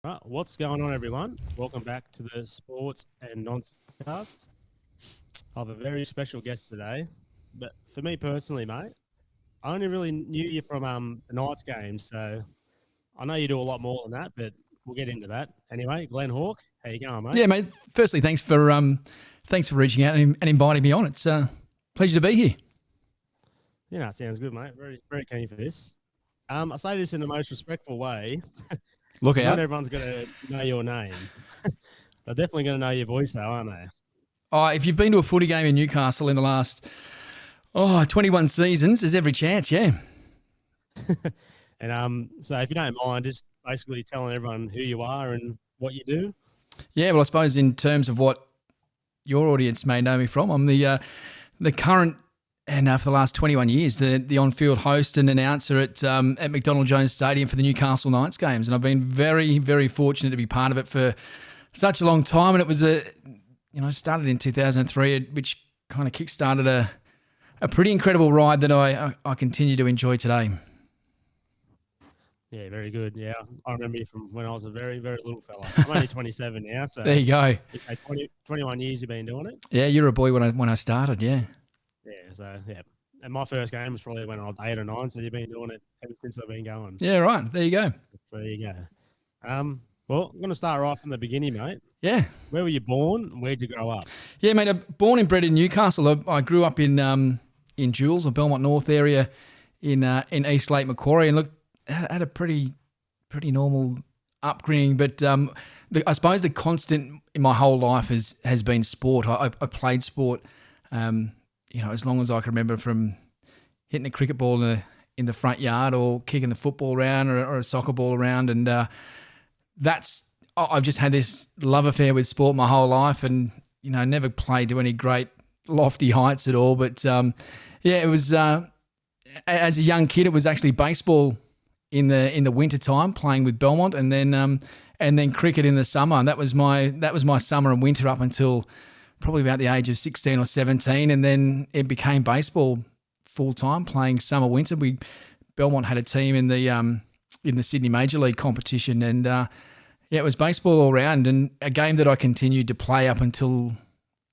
Right, what's going on, everyone? Welcome back to the Sports and Nonsense Podcast. I have a very special guest today, but for me personally, mate, I only really knew you from the Knights game, so I know you do a lot more than that, but we'll get into that. Anyway, Glen Hawke, how you going, mate? Yeah, mate. Firstly, thanks for reaching out and inviting me on. It's a pleasure to be here. Yeah, sounds good, mate. Very, very keen for this. I say this in the most respectful way. Look Not out. everyone's going to know your name. They're definitely going to know your voice, though, aren't they? Oh, if you've been to a footy game in Newcastle in the last 21 seasons, there's every chance. Yeah. And so if you don't mind, just basically telling everyone who you are and what you do. Yeah. Well, I suppose in terms of what your audience may know me from, I'm the current and for the last 21 years, the on-field host and announcer at McDonald Jones Stadium for the Newcastle Knights games, and I've been very, very fortunate to be part of it for such a long time. And it was started in 2003, which kind of kick-started a pretty incredible ride that I continue to enjoy today. Yeah, very good. Yeah, I remember you from when I was a very, very little fella. I'm only 27 now, so There you go. you say 21 years you've been doing it. Yeah, you were a boy when I started. Yeah. Yeah, so yeah. And my first game was probably when I was 8 or 9, so you've been doing it ever since I've been going. Yeah. Right. There you go. So there you go. Well, I'm going to start right from the beginning, mate. Yeah. Where were you born and where'd you grow up? Yeah, mate. I'm born and bred in Newcastle. I grew up in Jules, or Belmont North area, in East Lake Macquarie, and look, had a pretty normal upbringing. But I suppose the constant in my whole life has been sport. I played sport, as long as I can remember, from hitting a cricket ball in the front yard or kicking the football around or a soccer ball around, and I've just had this love affair with sport my whole life, and never played to any great lofty heights at all. But it was as a young kid, it was actually baseball in the winter time, playing with Belmont, and then cricket in the summer. And that was my summer and winter up until probably about the age of 16 or 17, and then it became baseball full time, playing summer winter. Belmont had a team in the Sydney Major League competition, and it was baseball all round, and a game that I continued to play up until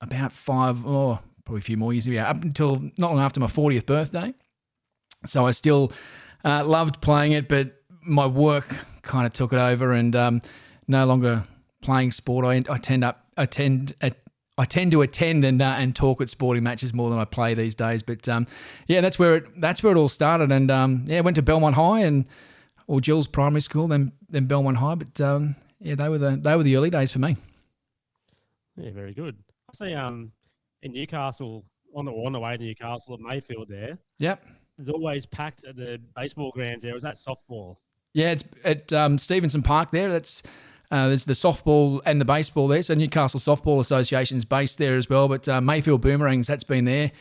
about probably a few more years ago, up until not long after my 40th birthday. So I still loved playing it, but my work kind of took it over, and no longer playing sport. I tend to attend and talk at sporting matches more than I play these days. But that's where it all started. And went to Belmont High or Gills Primary School, then Belmont High. But they were the early days for me. Yeah, very good. I see. In Newcastle, on the way to Newcastle at Mayfield, there. Yep. There's always packed at the baseball grounds there. Was that softball? Yeah, it's at Stevenson Park there. That's there's the softball and the baseball there. So Newcastle Softball Association is based there as well. But Mayfield Boomerangs, that's been their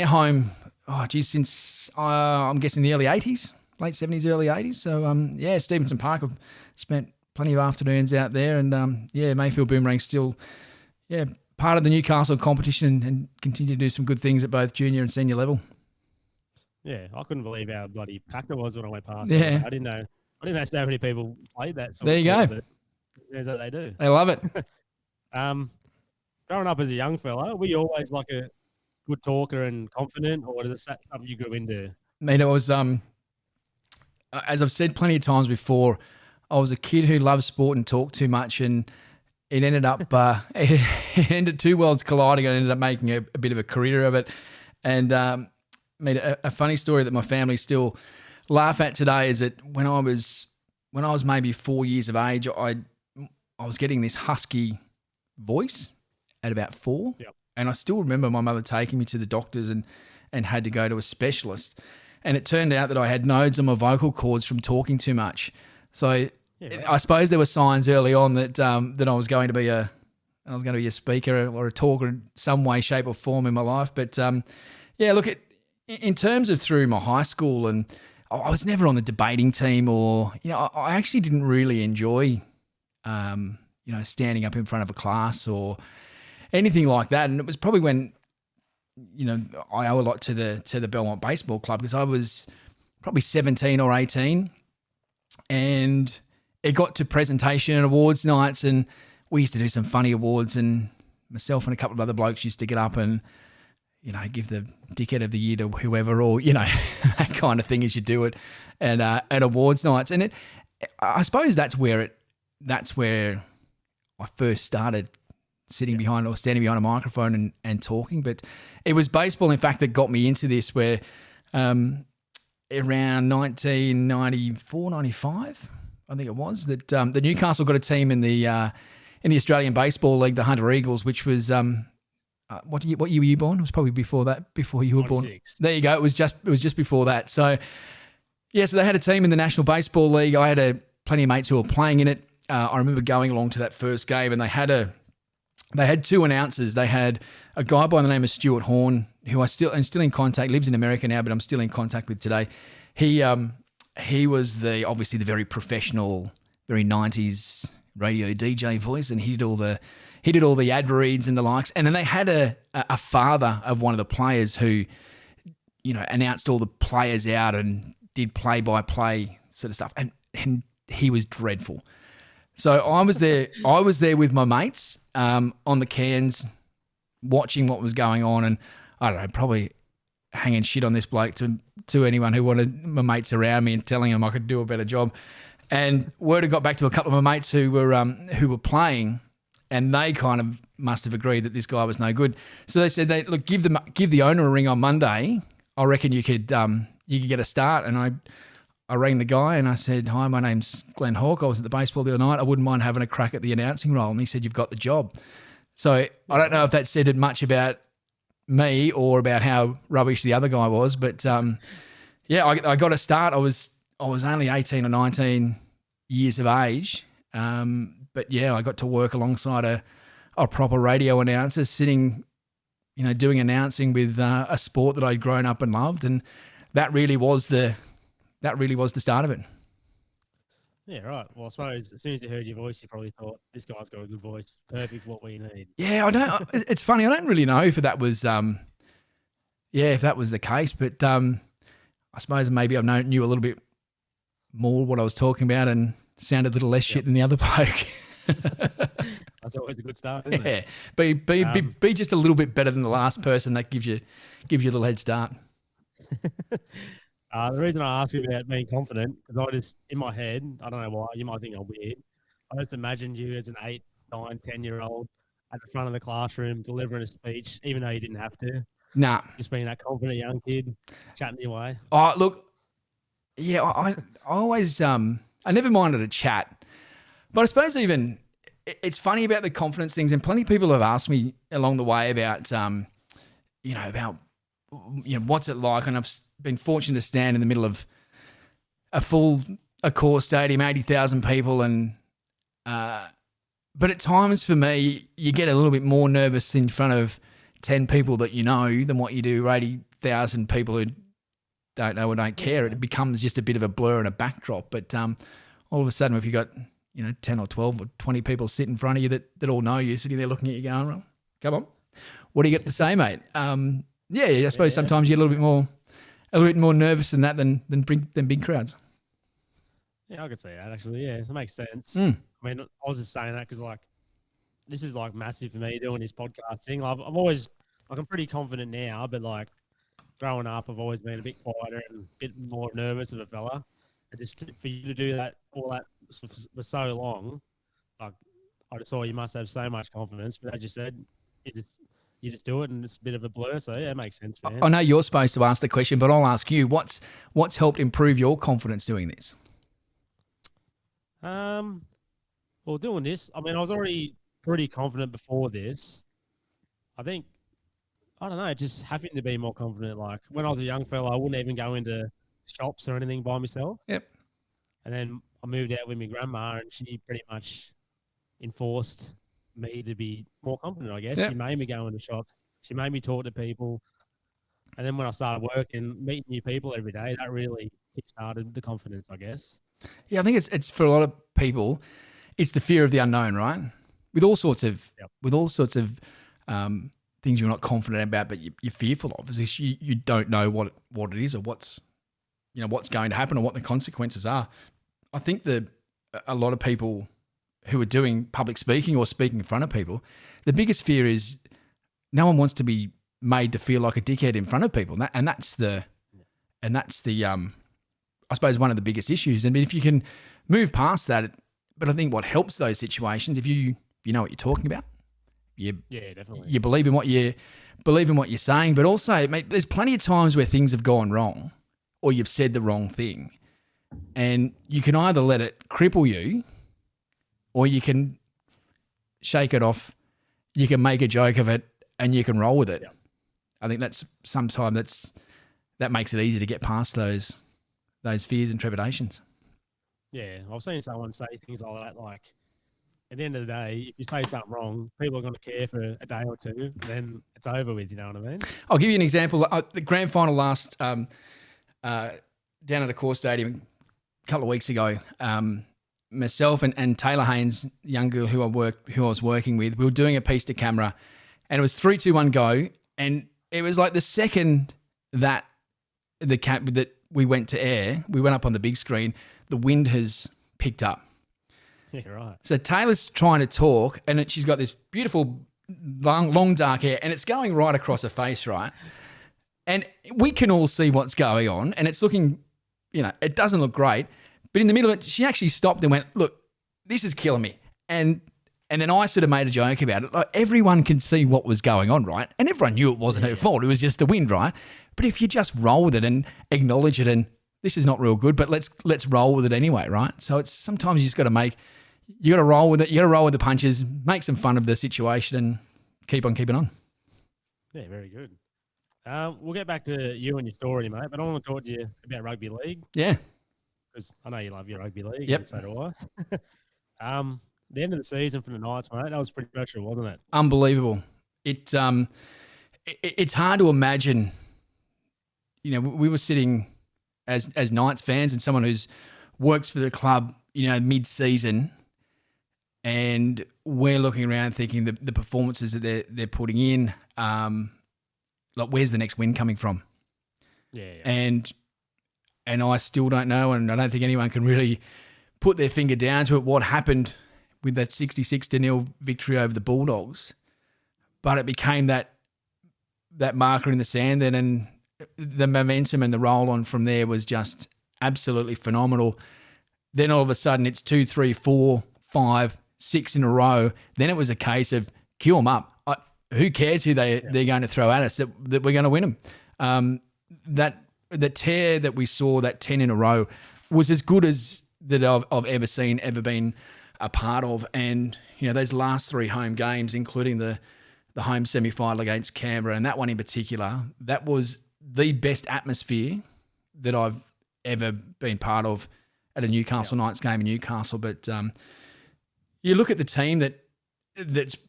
home. Oh, geez, since I'm guessing the early 80s, late 70s, early 80s. So Stevenson Park. I've spent plenty of afternoons out there, and Mayfield Boomerangs still part of the Newcastle competition and continue to do some good things at both junior and senior level. Yeah, I couldn't believe how bloody packed it was when I went past. Yeah. I didn't know so many people played that. There you go. But there's what they do. They love it. Growing up as a young fella, were you always like a good talker and confident, or is that something you grew into? I mean, it was as I've said plenty of times before, I was a kid who loved sport and talked too much, and it ended up it ended two worlds colliding. I ended up making a bit of a career of it, and a funny story that my family still laugh at today is that when I was maybe 4 years of age, I was getting this husky voice at about 4. Yep. And I still remember my mother taking me to the doctors and had to go to a specialist. And it turned out that I had nodes on my vocal cords from talking too much. So I suppose there were signs early on that I was going to be a speaker or a talker in some way, shape, or form in my life. But in terms of through my high school, and I was never on the debating team, or I actually didn't really enjoy standing up in front of a class or anything like that. And it was probably when I owe a lot to the Belmont Baseball Club, because I was probably 17 or 18, and it got to presentation and awards nights, and we used to do some funny awards, and myself and a couple of other blokes used to get up and, give the dickhead of the year to whoever, or, that kind of thing as you do it at awards nights. And I suppose that's where I first started standing behind a microphone and talking. But it was baseball, in fact, that got me into this, where around 1994, 95, I think it was, that the Newcastle got a team in the Australian Baseball League, the Hunter Eagles, which was what year were you born? It was probably before you were 96. born. There you go. It was just before that. So yeah, so they had a team in the National Baseball League. I had plenty of mates who were playing in it. I remember going along to that first game, and they had two announcers. They had a guy by the name of Stuart Horn, who I'm still in contact, lives in America now, but I'm still in contact with today. He was obviously the very professional, very 90s radio DJ voice, and he did all the ad reads and the likes. And then they had a father of one of the players who, announced all the players out and did play-by-play sort of stuff. And he was dreadful. So I was there with my mates on the cans, watching what was going on, and I don't know, probably hanging shit on this bloke to anyone who wanted my mates around me and telling them I could do a better job. And word had got back to a couple of my mates who were playing, and they kind of must have agreed that this guy was no good. So they said, "Look, give the owner a ring on Monday. I reckon you could get a start." And I rang the guy and I said, "Hi, my name's Glen Hawke. I was at the baseball the other night. I wouldn't mind having a crack at the announcing role." And he said, "You've got the job." So I don't know if that said much about me or about how rubbish the other guy was, but yeah, I got a start. I was only 18 or 19 years of age, but yeah, I got to work alongside a proper radio announcer, sitting, doing announcing with a sport that I'd grown up and loved, and that really was the start of it. Yeah, right. Well, I suppose as soon as you heard your voice, you probably thought, this guy's got a good voice. Perfect for what we need. Yeah, I don't. It's funny. I don't really know if that was, if that was the case. But I suppose maybe I knew a little bit more what I was talking about and sounded a little less shit than the other bloke. That's always a good start, isn't it? Yeah, be just a little bit better than the last person. That gives you a little head start. The reason I ask you about being confident, because I just, in my head, I don't know why, you might think I'm weird, I just imagined you as an 8, 9, 10-year-old at the front of the classroom delivering a speech, even though you didn't have to. Nah. Just being that confident young kid, chatting your way. Oh, look, yeah, I always, I never minded a chat. But I suppose even, it's funny about the confidence things, and plenty of people have asked me along the way about, what's it like, and I've been fortunate to stand in the middle of a core stadium, 80,000 people, and but at times for me, you get a little bit more nervous in front of 10 people that you know than what you do 80,000 people who don't know or don't care. It becomes just a bit of a blur and a backdrop. But all of a sudden, if you've got 10 or 12 or 20 people sitting in front of you that all know you, sitting there looking at you going, well, come on, what do you got to say, mate? I suppose sometimes you're a little bit more nervous than that than big crowds. Yeah, I could say that actually. Yeah, that makes sense. Mm. I mean, I was just saying that because this is massive for me doing this podcasting. I've always I'm pretty confident now, but growing up, I've always been a bit quieter and a bit more nervous of a fella. And just for you to do all that for so long, I just thought you must have so much confidence. But as you said, you just do it, and it's a bit of a blur. So yeah, it makes sense, man. I know you're supposed to ask the question, but I'll ask you: what's helped improve your confidence doing this? Well, doing this, I mean, I was already pretty confident before this. I think, I don't know, just having to be more confident. Like when I was a young fella, I wouldn't even go into shops or anything by myself. Yep. And then I moved out with my grandma, and she pretty much enforced me to be more confident, I guess. Yep. She made me go into shops. She made me talk to people. And then when I started working, meeting new people every day, that really kickstarted the confidence, I guess. Yeah, I think it's for a lot of people, it's the fear of the unknown, right? With all sorts of things you're not confident about, but you're fearful of. Is you don't know what it is or what's going to happen or what the consequences are. I think the a lot of people who are doing public speaking or speaking in front of people, the biggest fear is no one wants to be made to feel like a dickhead in front of people. And that's the I suppose one of the biggest issues. And if you can move past that, but I think what helps those situations, if you know what you're talking about, definitely. You believe in what you're saying, but also, mate, there's plenty of times where things have gone wrong or you've said the wrong thing. And you can either let it cripple you or you can shake it off. You can make a joke of it and you can roll with it. Yeah. I think that makes it easy to get past those fears and trepidations. Yeah, I've seen someone say things like that, like, at the end of the day, if you say something wrong, people are going to care for a day or two, then it's over with, you know what I mean? I'll give you an example. The grand final last down at the Core Stadium a couple of weeks ago, myself and Taylor Haynes, young girl who I was working with, we were doing a piece to camera, and it was 3, 2, 1, go, and it was like the second that that we went to air, we went up on the big screen, the wind has picked up. Yeah, right. So Taylor's trying to talk, and she's got this beautiful long dark hair, and it's going right across her face, right? And we can all see what's going on, and it's looking, it doesn't look great. But in the middle of it, she actually stopped and went, "Look, this is killing me." And then I sort of made a joke about it. Like, everyone can see what was going on, right? And everyone knew it wasn't her fault. It was just the wind, right? But if you just roll with it and acknowledge it, and this is not real good, but let's roll with it anyway, right? So it's sometimes you got to roll with it. You got to roll with the punches, make some fun of the situation, and keep on keeping on. Yeah, very good. We'll get back to you and your story, mate, but I want to talk to you about rugby league. Yeah. Because I know you love your rugby league. Yep. And so do I. The end of the season for the Knights, mate, that was pretty special, wasn't it? Unbelievable. It's hard to imagine. We were sitting as Knights fans and someone who's works for the club, mid-season, and we're looking around thinking the performances that they're putting in, like, where's the next win coming from? Yeah. And I still don't know, and I don't think anyone can really put their finger down to it, what happened with that 66-0 victory over the Bulldogs. But it became that marker in the sand then, and the momentum and the roll on from there was just absolutely phenomenal. Then all of a sudden it's 2, 3, 4, 5, 6 in a row. Then it was a case of queue them up. Who cares who they're going to throw at us, that we're going to win them. The tear that we saw, that 10 in a row, was as good as that I've ever seen, ever been a part of. And, those last 3 home games, including the home semi-final against Canberra, and that one in particular, that was the best atmosphere that I've ever been part of at a Newcastle Knights game in Newcastle. But you look at the team that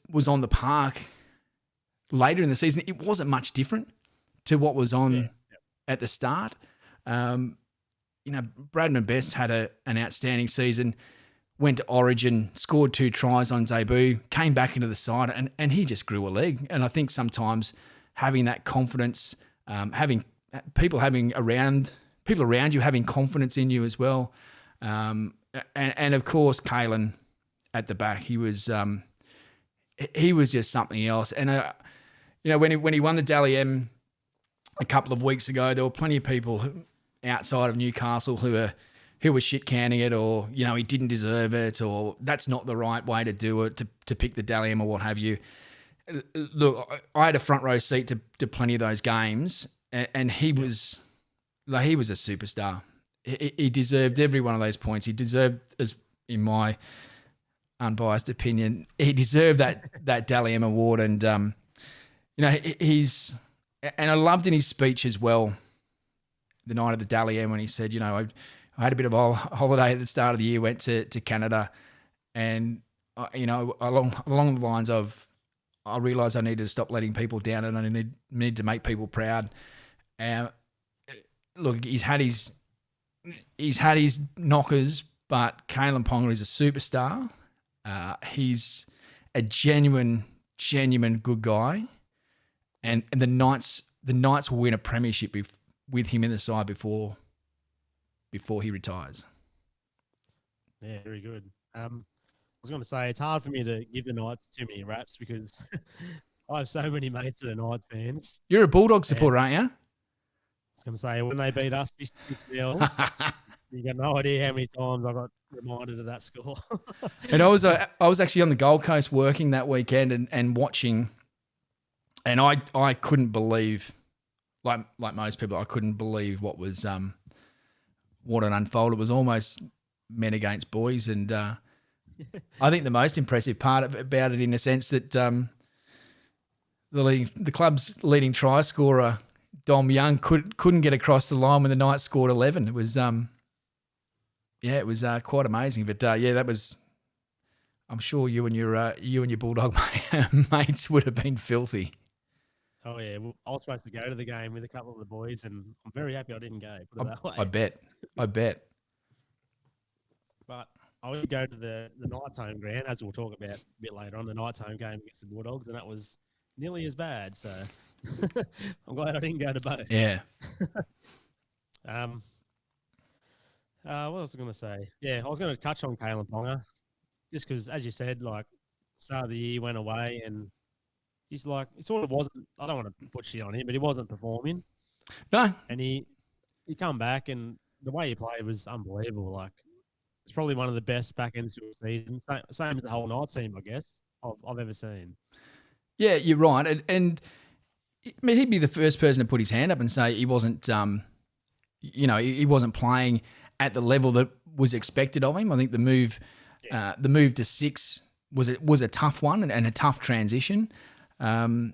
was on the park later in the season, it wasn't much different to what was on at the start. Bradman Best had an outstanding season, went to Origin, scored 2 tries on debut, came back into the side, and he just grew a leg. And I think sometimes having that confidence, having people around you having confidence in you as well, and of course Kalen at the back, he was just something else. And when he won the Dally M a couple of weeks ago, there were plenty of people outside of Newcastle who were shit canning it, or he didn't deserve it, or that's not the right way to do it, to pick the Dally M or what have you. Look, I had a front row seat to plenty of those games, and he was a superstar. He deserved every one of those points. He deserved, as in my unbiased opinion, he deserved that Dally M award. And and I loved in his speech as well, the night of the Dally M, when he said, I had a bit of a holiday at the start of the year, went to Canada, and along the lines of, I realised I needed to stop letting people down, and I need to make people proud. Look, he's had his knockers, but Kalen Ponga is a superstar. He's a genuine good guy, and the Knights will win a premiership with him in the side before he retires. Yeah, very good. I was going to say it's hard for me to give the Knights too many raps because I have so many mates that are Knights fans. You're a Bulldog And supporter, aren't you? I was going to say when they beat us 56-0, you got no idea how many times I got reminded of that score. And I was actually on the Gold Coast working that weekend and watching, and I couldn't believe, like most people, I couldn't believe what had unfolded. It was almost men against boys, and I think the most impressive part about it, in a sense, that the club's leading try scorer Dom Young couldn't get across the line when the Knights scored 11. It was it was quite amazing. But that was. I'm sure you and your Bulldog mates would have been filthy. Oh yeah, well, I was supposed to go to the game with a couple of the boys, and I'm very happy I didn't go. Put it that way. I bet. But I would go to the Knights home ground, as we'll talk about a bit later on, the Knights home game against the Bulldogs, and that was nearly as bad. So I'm glad I didn't go to both. Yeah. What was I going to say? Yeah, I was going to touch on Kalen Ponga, just because, as you said, like start of the year went away, and he's like, he sort of wasn't. I don't want to put shit on him, but he wasn't performing. No. And he come back, and the way he played was unbelievable. Like, it's probably one of the best back ends to a season. Same as the whole Knights team, I guess, I've ever seen. Yeah, you're right. And I mean, he'd be the first person to put his hand up and say he wasn't, he wasn't playing at the level that was expected of him. I think the move to 6 was a tough one and a tough transition. And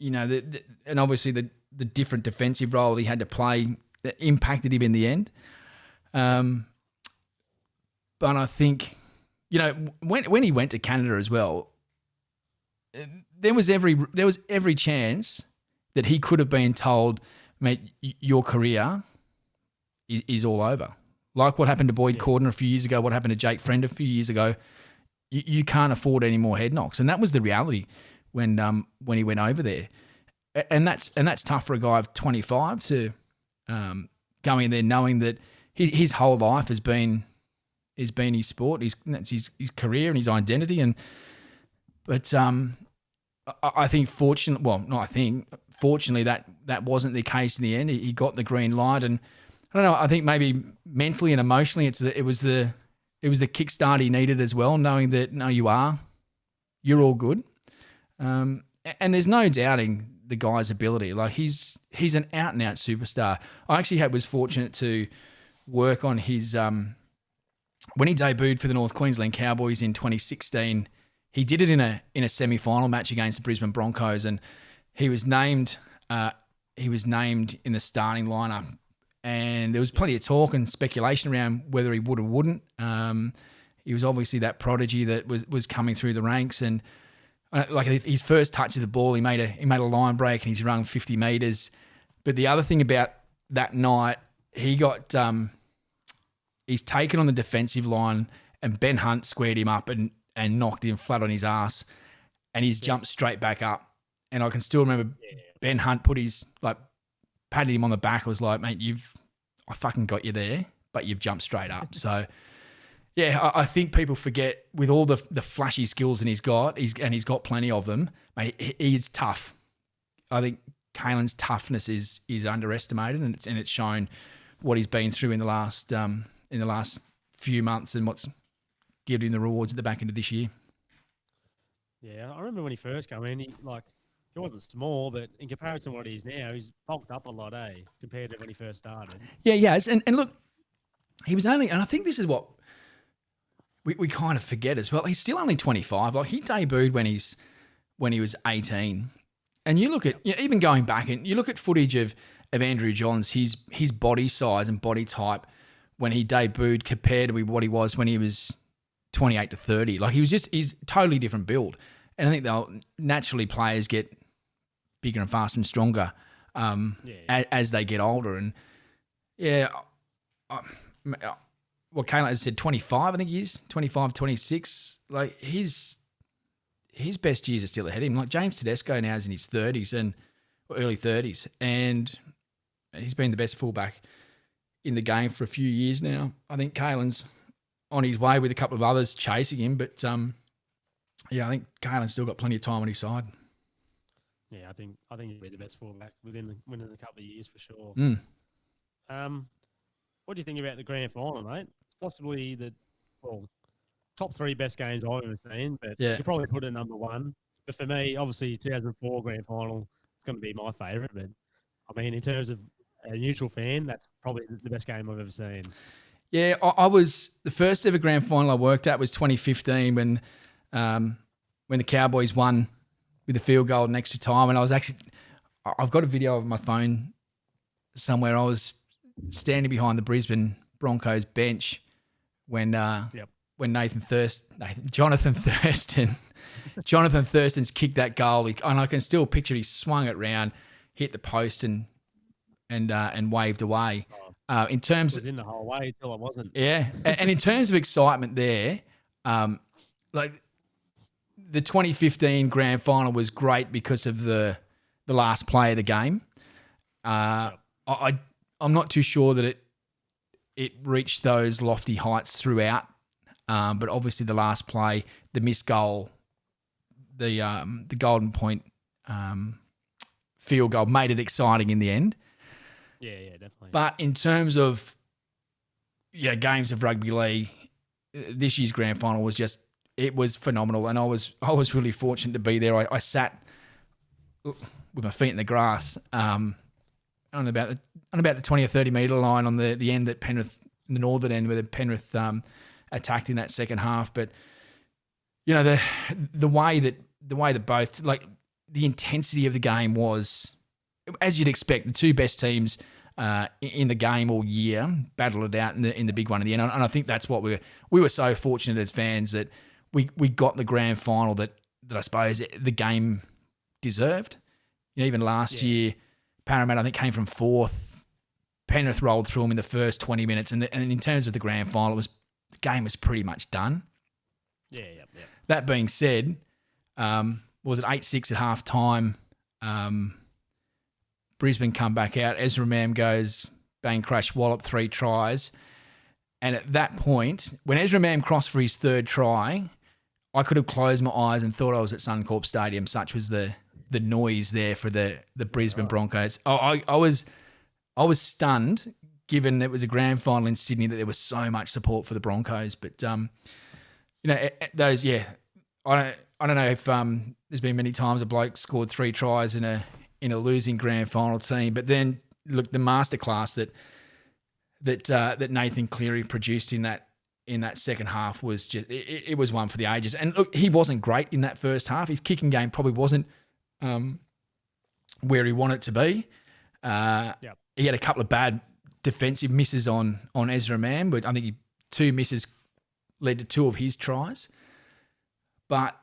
obviously the different defensive role he had to play that impacted him in the end. But I think, when he went to Canada as well, there was every chance that he could have been told, mate, your career is all over. Like what happened to Boyd Cordner a few years ago, what happened to Jake Friend a few years ago. You can't afford any more head knocks, and that was the reality when he went over there. And that's tough for a guy of 25 to go in there knowing that his whole life has been his sport, that's his career and his identity. But I think fortunately that wasn't the case in the end. He got the green light, and I don't know. I think maybe mentally and emotionally, it was the kickstart he needed as well, knowing that no, you're all good, and there's no doubting the guy's ability. Like he's an out and out superstar. I actually was fortunate to work on his when he debuted for the North Queensland Cowboys in 2016. He did it in a semi-final match against the Brisbane Broncos, and he was named in the starting lineup. And there was plenty of talk and speculation around whether he would or wouldn't. He was obviously that prodigy that was coming through the ranks, and like his first touch of the ball, he made a line break and he's run 50 meters. But the other thing about that night, he got he's taken on the defensive line, and Ben Hunt squared him up and knocked him flat on his ass, and he's jumped straight back up. And I can still remember Ben Hunt patted him on the back. Was like, mate, I fucking got you there, but you've jumped straight up. So, yeah, I think people forget with all the flashy skills that he's got plenty of them, mate, he's tough. I think Kalen's toughness is underestimated, and it's shown what he's been through in the last few months and what's given him the rewards at the back end of this year. Yeah, I remember when he first came in, he wasn't small, but in comparison to what he is now, he's bulked up a lot, compared to when he first started. Yeah, yes. And look, he was only, and I think this is what we kind of forget as well. He's still only 25. Like, he debuted when he was 18. And you look at, even going back, and you look at footage of Andrew Johns, his body size and body type when he debuted compared to what he was when he was 28 to 30. Like, he's totally different build. And I think naturally players get bigger and faster and stronger as they get older. And what Kalen has said, 25, I think he is, 25, 26. Like, his best years are still ahead of him. Like, James Tedesco now is in his 30s and early 30s, and he's been the best fullback in the game for a few years now. I think Kalen's on his way with a couple of others chasing him. But I think Carlin's still got plenty of time on his side. Yeah, I think he'll be the best fullback within a couple of years for sure. What do you think about the grand final, mate? It's possibly the top 3 best games I've ever seen, but you probably put it at number 1. But for me, obviously, 2004 grand final is going to be my favourite. But I mean, in terms of a neutral fan, that's probably the best game I've ever seen. Yeah, I was the first ever grand final I worked at was 2015 when the Cowboys won with a field goal in extra time, and I've got a video of my phone somewhere. I was standing behind the Brisbane Broncos bench when Jonathan Thurston's kicked that goal, and I can still picture he swung it round, hit the post, and waved away. In terms, it was in the whole way until it wasn't. Yeah, and in terms of excitement, there, like the 2015 grand final was great because of the last play of the game. I'm not too sure that it reached those lofty heights throughout, but obviously the last play, the missed goal, the Golden Point field goal made it exciting in the end. Yeah, definitely. But in terms of games of rugby league, this year's grand final was it was phenomenal, and I was really fortunate to be there. I sat with my feet in the grass on about the 20 or 30 metre line on the end that Penrith, the northern end where the Penrith attacked in that second half. But the way that both, like, the intensity of the game was, as you'd expect, the two best teams in the game all year battled it out in the big one in the end. And I think that's what we were so fortunate as fans that we got the grand final that I suppose the game deserved. Even last year, Parramatta, I think, came from 4th. Penrith rolled through them in the first 20 minutes, and in terms of the grand final, the game was pretty much done. Yeah. That being said, was it 8-6 at half time? Brisbane come back out. Ezra Mam goes bang, crash, wallop, 3 tries. And at that point, when Ezra Mam crossed for his 3rd try, I could have closed my eyes and thought I was at Suncorp Stadium. Such was the noise there for the Brisbane Broncos. I was stunned, given it was a grand final in Sydney, that there was so much support for the Broncos. But I don't know if there's been many times a bloke scored 3 tries in a losing grand final team. But then look, the masterclass that Nathan Cleary produced in that second half was just it was one for the ages. And look, he wasn't great in that first half. His kicking game probably wasn't where he wanted to be. He had a couple of bad defensive misses on Ezra Mam, but I think 2 misses led to 2 of his tries. But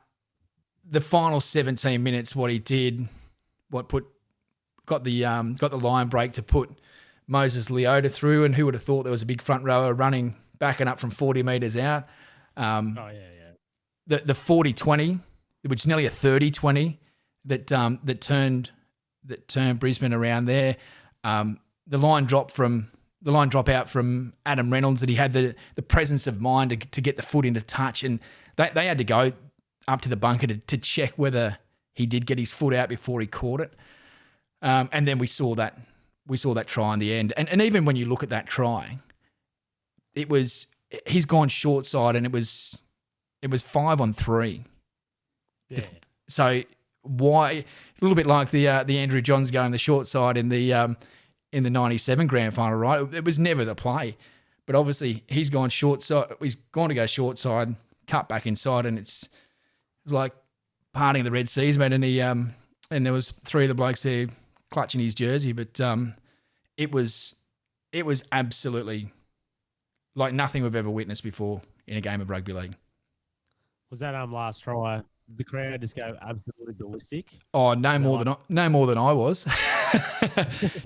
the final 17 minutes, what he did, got the line break to put Moses Leota through, and who would have thought there was a big front rower backing up from 40 metres out. The 40-20, which is nearly a 30-20 that turned Brisbane around there. The line drop out from Adam Reynolds, that he had the presence of mind to get the foot into touch, and they had to go up to the bunker to check whether he did get his foot out before he caught it. And then we saw that try in the end. And even when you look at that try, he's gone short side, and it was 5-on-3. Yeah. So why, a little bit like the Andrew Johns going the short side in the 97 grand final, right? It was never the play. But obviously he's gone short side. He's gone to go short side, cut back inside, and it's like parting of the Red Seas, mate. And there was 3 of the blokes there clutching his jersey, but it was absolutely like nothing we've ever witnessed before in a game of rugby league. Was that last try? The crowd just go absolutely ballistic. Oh, no more than I was,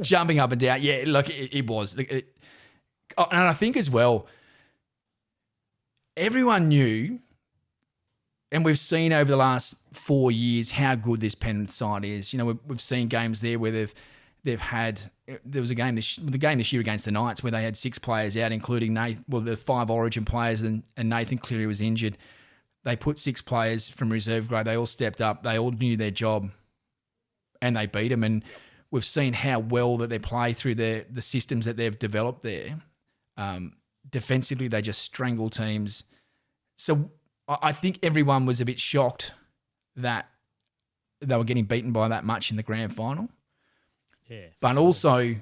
jumping up and down. Yeah, look, it was. And I think as well, everyone knew, and we've seen over the last 4 years how good this Penrith side is. We've seen games there where they've had. There was the game this year against the Knights where they had 6 players out, including the 5 Origin players, and Nathan Cleary was injured. They put 6 players from reserve grade. They all stepped up. They all knew their job, and they beat them. And we've seen how well that they play through the systems that they've developed there. Defensively, they just strangle teams. So I think everyone was a bit shocked that they were getting beaten by that much in the grand final. Yeah. But also, you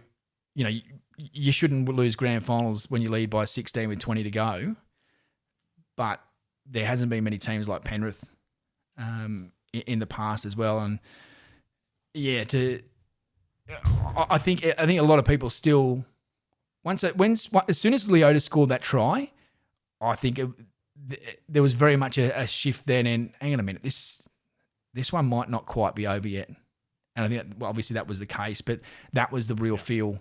know, you shouldn't lose grand finals when you lead by 16 with 20 to go. But there hasn't been many teams like Penrith in the past as well. And yeah, I think a lot of people still as soon as Leota scored that try, I think there was very much a shift then. And hang on a minute, this one might not quite be over yet. And I think obviously that was the case, but that was the real feel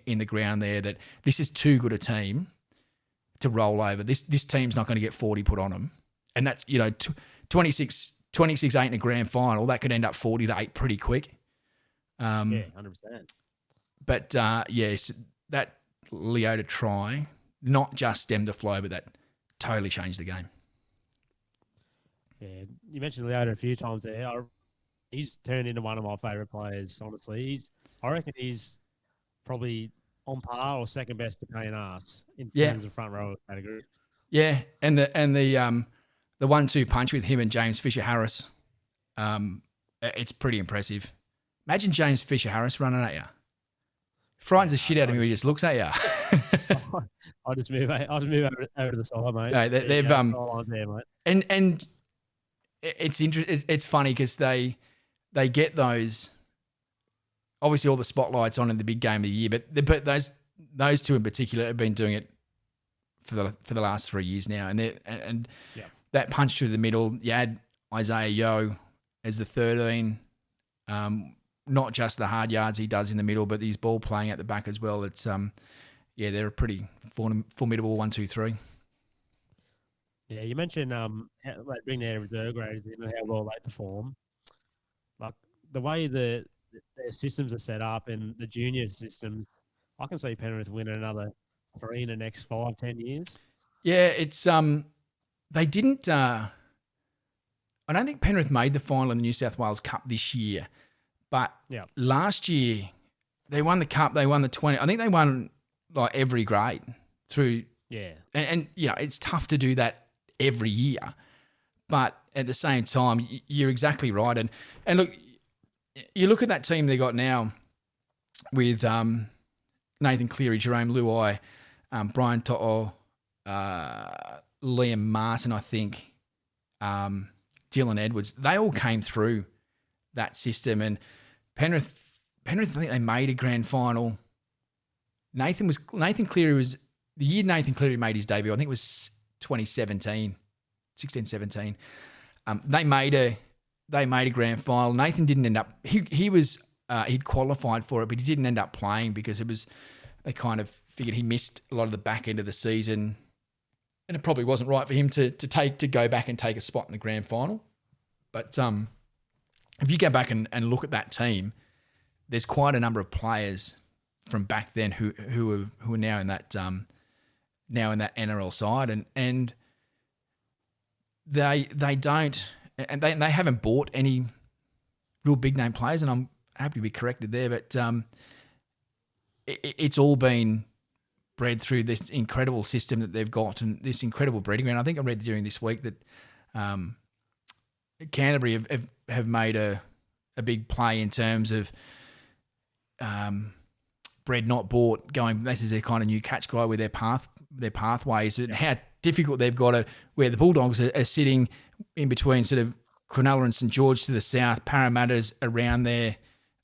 in the ground there that this is too good a team to roll over. This team's not going to get 40 put on them. And that's, 26-8 in a grand final, that could end up 40-8 pretty quick. 100%. But yes, that Leota try, not just stemmed the flow, but that totally changed the game. Yeah, you mentioned Leota a few times there. He's turned into one of my favourite players, honestly. I reckon he's probably on par or second best to Payne Haas in terms of front row category. Yeah, and the 1-2 punch with him and James Fisher-Harris, it's pretty impressive. Imagine James Fisher-Harris running at you. Frightens the shit out of me when he just looks at you. I'll just move over to the side, mate. No, they've there, mate. And it's interesting. It's funny because they get those. Obviously, all the spotlights on in the big game of the year, but those two in particular have been doing it for the last 3 years now, and that punch through the middle. You had Isaiah Yeo as the 13. Not just the hard yards he does in the middle, but his ball playing at the back as well. It's they're a pretty formidable 1, 2, 3. Yeah, you mentioned bring their reserve graders in and how well they perform. Like the way their systems are set up and the junior systems, I can see Penrith winning another 3 in the next 5-10 years. Yeah, it's they didn't. I don't think Penrith made the final in the New South Wales Cup this year, but last year they won the Cup. They won the 20. I think they won like every grade through. Yeah, and it's tough to do that every year, but at the same time, you're exactly right. And look, you look at that team they got now with Nathan Cleary, Jerome Luai, Brian To'o, Liam Martin, I think, Dylan Edwards. They all came through that system, and Penrith, I think they made a grand final. Nathan Cleary was the year Nathan Cleary made his debut. I think it was 2017, 16-17. They made a grand final. Nathan didn't end up. He'd qualified for it, but he didn't end up playing because they kind of figured he missed a lot of the back end of the season, and it probably wasn't right for him to go back and take a spot in the grand final. But if you go back and look at that team, there's quite a number of players from back then who are now in that NRL side, and they don't, and they haven't bought any real big name players, and I'm happy to be corrected there, but it's all been bred through this incredible system that they've got and this incredible breeding ground. I think I read during this week that Canterbury have made a big play in terms of bred not bought, going, this is their kind of new catch cry with their pathways and how difficult they've got it, where the Bulldogs are sitting in between sort of Cronulla and St George to the south, Parramatta's around there,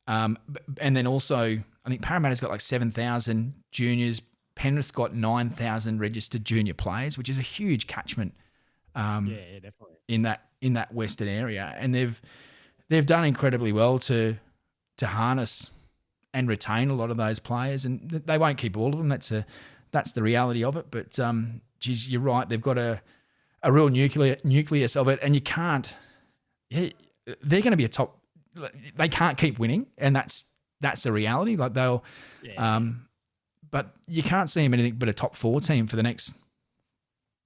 and then also I think Parramatta's got like 7,000 juniors. Penrith's got 9,000 registered junior players, which is a huge catchment. Definitely in that western area, and they've done incredibly well to harness and retain a lot of those players, and they won't keep all of them. That's the reality of it. But geez, you're right. They've got a real nucleus of it, and you can't. Yeah, they're going to be a top. They can't keep winning, and that's that's the reality. Like they'll, but you can't see them anything but a top 4 team for the next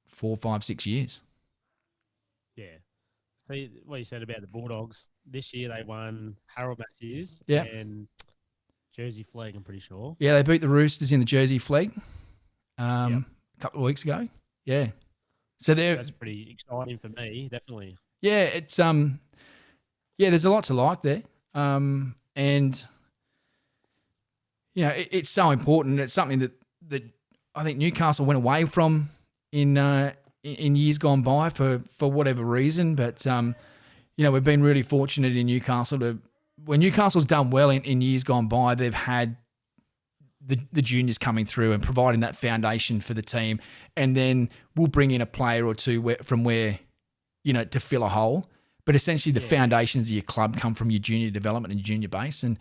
4, 5, 6 years. Yeah. See what you said about the Bulldogs. This year they won Harold Matthews and Jersey Flag, I'm pretty sure. Yeah, they beat the Roosters in the Jersey Flag a couple of weeks ago. Yeah. So that's pretty exciting for me, definitely. Yeah, it's there's a lot to like there. And it's so important. It's something that I think Newcastle went away from in years gone by for whatever reason. But we've been really fortunate in Newcastle when Newcastle's done well in years gone by, they've had the juniors coming through and providing that foundation for the team, and then we'll bring in a player or two from where to fill a hole. But essentially, the foundations of your club come from your junior development and your junior base, and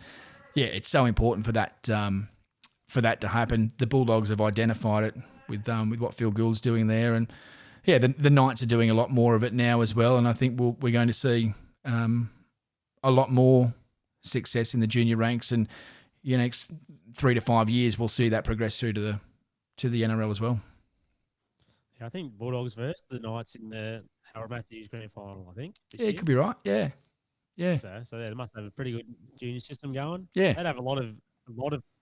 it's so important for that to happen. The Bulldogs have identified it with what Phil Gould's doing there, and the Knights are doing a lot more of it now as well. And I think we're going to see a lot more success in the junior ranks, and next 3 to 5 years we'll see that progress through to the NRL as well. Yeah, I think Bulldogs versus the Knights in the Harold Matthews grand final, I think. It could be right. Yeah. So they must have a pretty good junior system going. Yeah. They'd have a lot of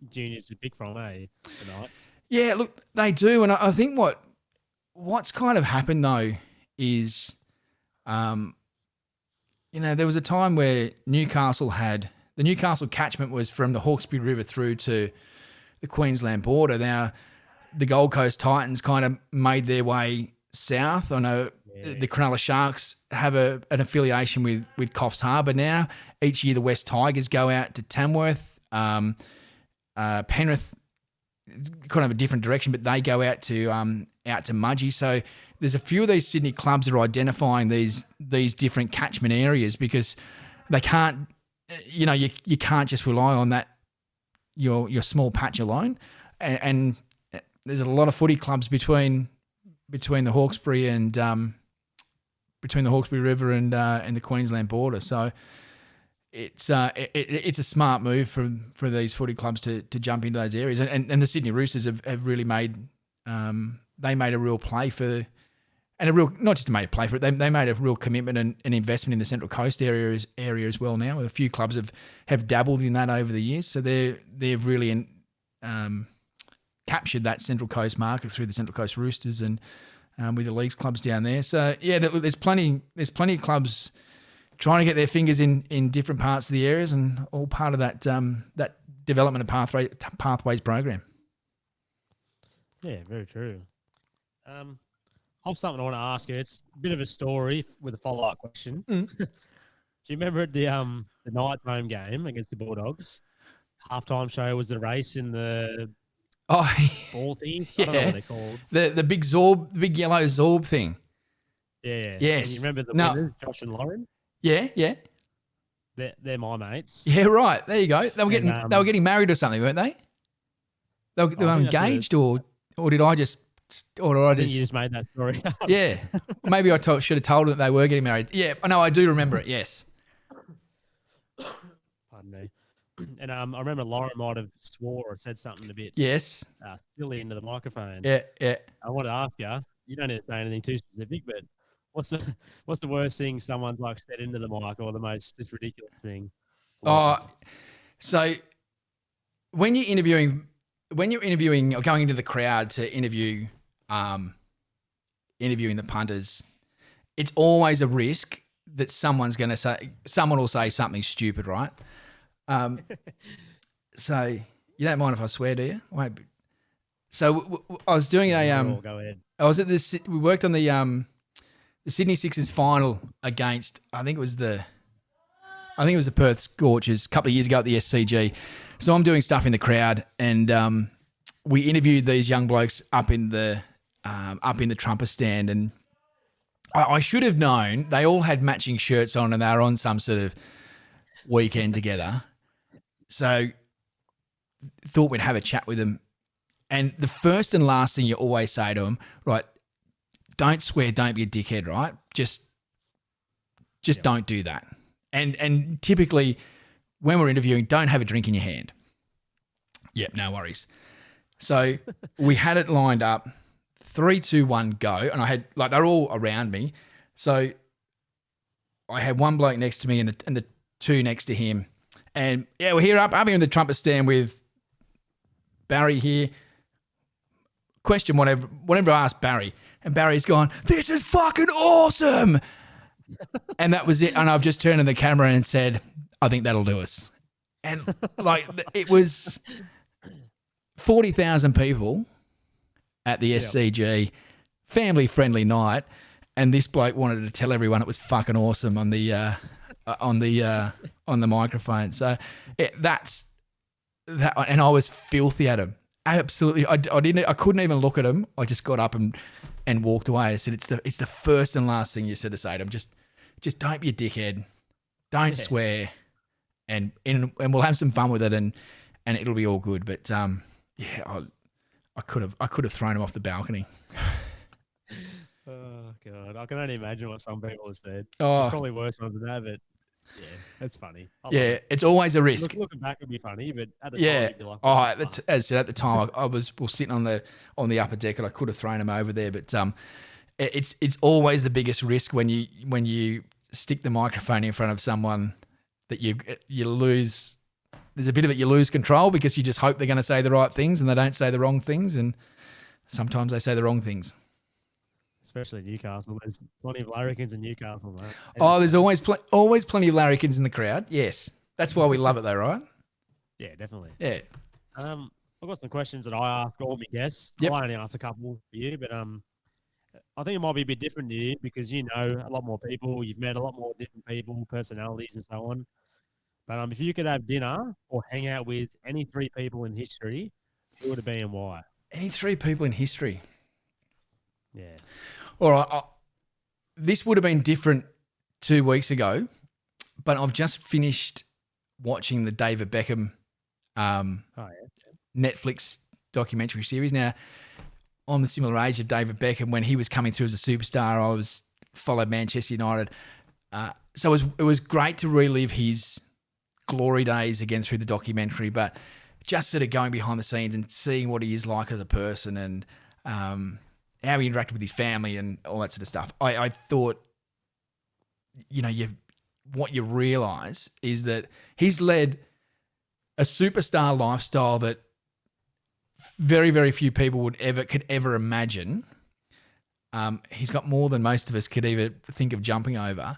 juniors to pick from, the Knights. Yeah, look, they do. And I think what's kind of happened though is, there was a time where the Newcastle catchment was from the Hawkesbury River through to the Queensland border. Now, the Gold Coast Titans kind of made their way south. I know the Cronulla Sharks have an affiliation with Coffs Harbour now. Each year, the West Tigers go out to Tamworth. Penrith kind of a different direction, but they go out to Mudgee. So there's a few of these Sydney clubs that are identifying these different catchment areas, because they can't, you can't just rely on that your small patch alone. And there's a lot of footy clubs between the Hawkesbury and between the Hawkesbury River and the Queensland border. So it's a smart move for these footy clubs to jump into those areas. And the Sydney Roosters have really made they made a real play for, and a real, not just made a play for it, they made a real commitment and investment in the Central Coast area as well now. A few clubs have dabbled in that over the years. So they've really captured that Central Coast market through the Central Coast Roosters and with the leagues clubs down there. So there's plenty of clubs trying to get their fingers in different parts of the areas, and all part of that development and pathways program. Yeah, very true. I've something I want to ask you. It's a bit of a story with a follow-up question. Do you remember at the Knights home game against the Bulldogs? Halftime show was the race in the ball thing. I don't know what they're called. The big Zorb, the big yellow Zorb thing. Yeah. Yes. And you remember the winners, Josh and Lauren? Yeah. They're my mates. Yeah, right. There you go. They were getting married or something, weren't they? They were engaged, or did I just? I think you just made that story up. Yeah. Maybe I should have told them that they were getting married. Yeah. No, I do remember it. Yes. Pardon me. And I remember Lauren might have swore or said something a bit silly into the microphone. Yeah. I want to ask you. You don't need to say anything too specific, but what's the worst thing someone's said into the mic, or the most just ridiculous thing? So when you're interviewing or going into the crowd to interviewing the punters, it's always a risk that someone will say something stupid, right? So you don't mind if I swear, do you? Wait. So I was doing go ahead. I was at this. We worked on the Sydney Sixers final against. I think it was the Perth Scorchers a couple of years ago at the SCG. So I'm doing stuff in the crowd, and we interviewed these young blokes up in the Trumper stand, and I should have known they all had matching shirts on, and they were on some sort of weekend together. So thought we'd have a chat with them. And the first and last thing you always say to them, right, don't swear, don't be a dickhead, right? Just don't do that. And typically when we're interviewing, don't have a drink in your hand. Yep, no worries. So we had it lined up, 3, 2, 1, go. And I had, like, they're all around me. So I had one bloke next to me and the two next to him. And yeah, we're here up here in the trumpet stand with Barry here. Question whatever I asked Barry. And Barry's gone, this is fucking awesome. And that was it. And I've just turned to the camera and said, I think that'll do us. And like, it was 40,000 people at the SCG, family-friendly night. And this bloke wanted to tell everyone it was fucking awesome on the microphone. So that's that. And I was filthy at him. Absolutely. I couldn't even look at him. I just got up and walked away. I said, it's the first and last thing you said to say to him. Just don't be a dickhead. Don't swear. And we'll have some fun with it and it'll be all good. But I could have thrown him off the balcony. Oh God, I can only imagine what some people have said. Oh. It's probably worse ones than that, but yeah, that's funny. It's always a risk. Looking back, it'd be funny, but at the time, you'd be like, as I said, at the time, I was sitting on the upper deck, and I could have thrown him over there. But it's always the biggest risk when you stick the microphone in front of someone that you lose. There's a bit of it you lose control because you just hope they're going to say the right things and they don't say the wrong things, and sometimes they say the wrong things. Especially Newcastle. There's plenty of larrikins in Newcastle, mate. Oh, there's always plenty of larrikins in the crowd. Yes. That's why we love it though, right? Yeah, definitely. Yeah. I've got some questions that I ask all my guests. Yep. I only ask a couple for you, but I think it might be a bit different to you because you know a lot more people. You've met a lot more different people, personalities and so on. But if you could have dinner or hang out with any 3 people in history, who would it be and why? Any 3 people in history? Yeah. All right. This would have been different 2 weeks ago, but I've just finished watching the David Beckham Netflix documentary series. Now, I'm the similar age of David Beckham. When he was coming through as a superstar, I followed Manchester United. So it was great to relive his glory days again through the documentary, but just sort of going behind the scenes and seeing what he is like as a person and how he interacted with his family and all that sort of stuff. I thought, what you realise is that he's led a superstar lifestyle that very, very few people could ever imagine. He's got more than most of us could even think of jumping over.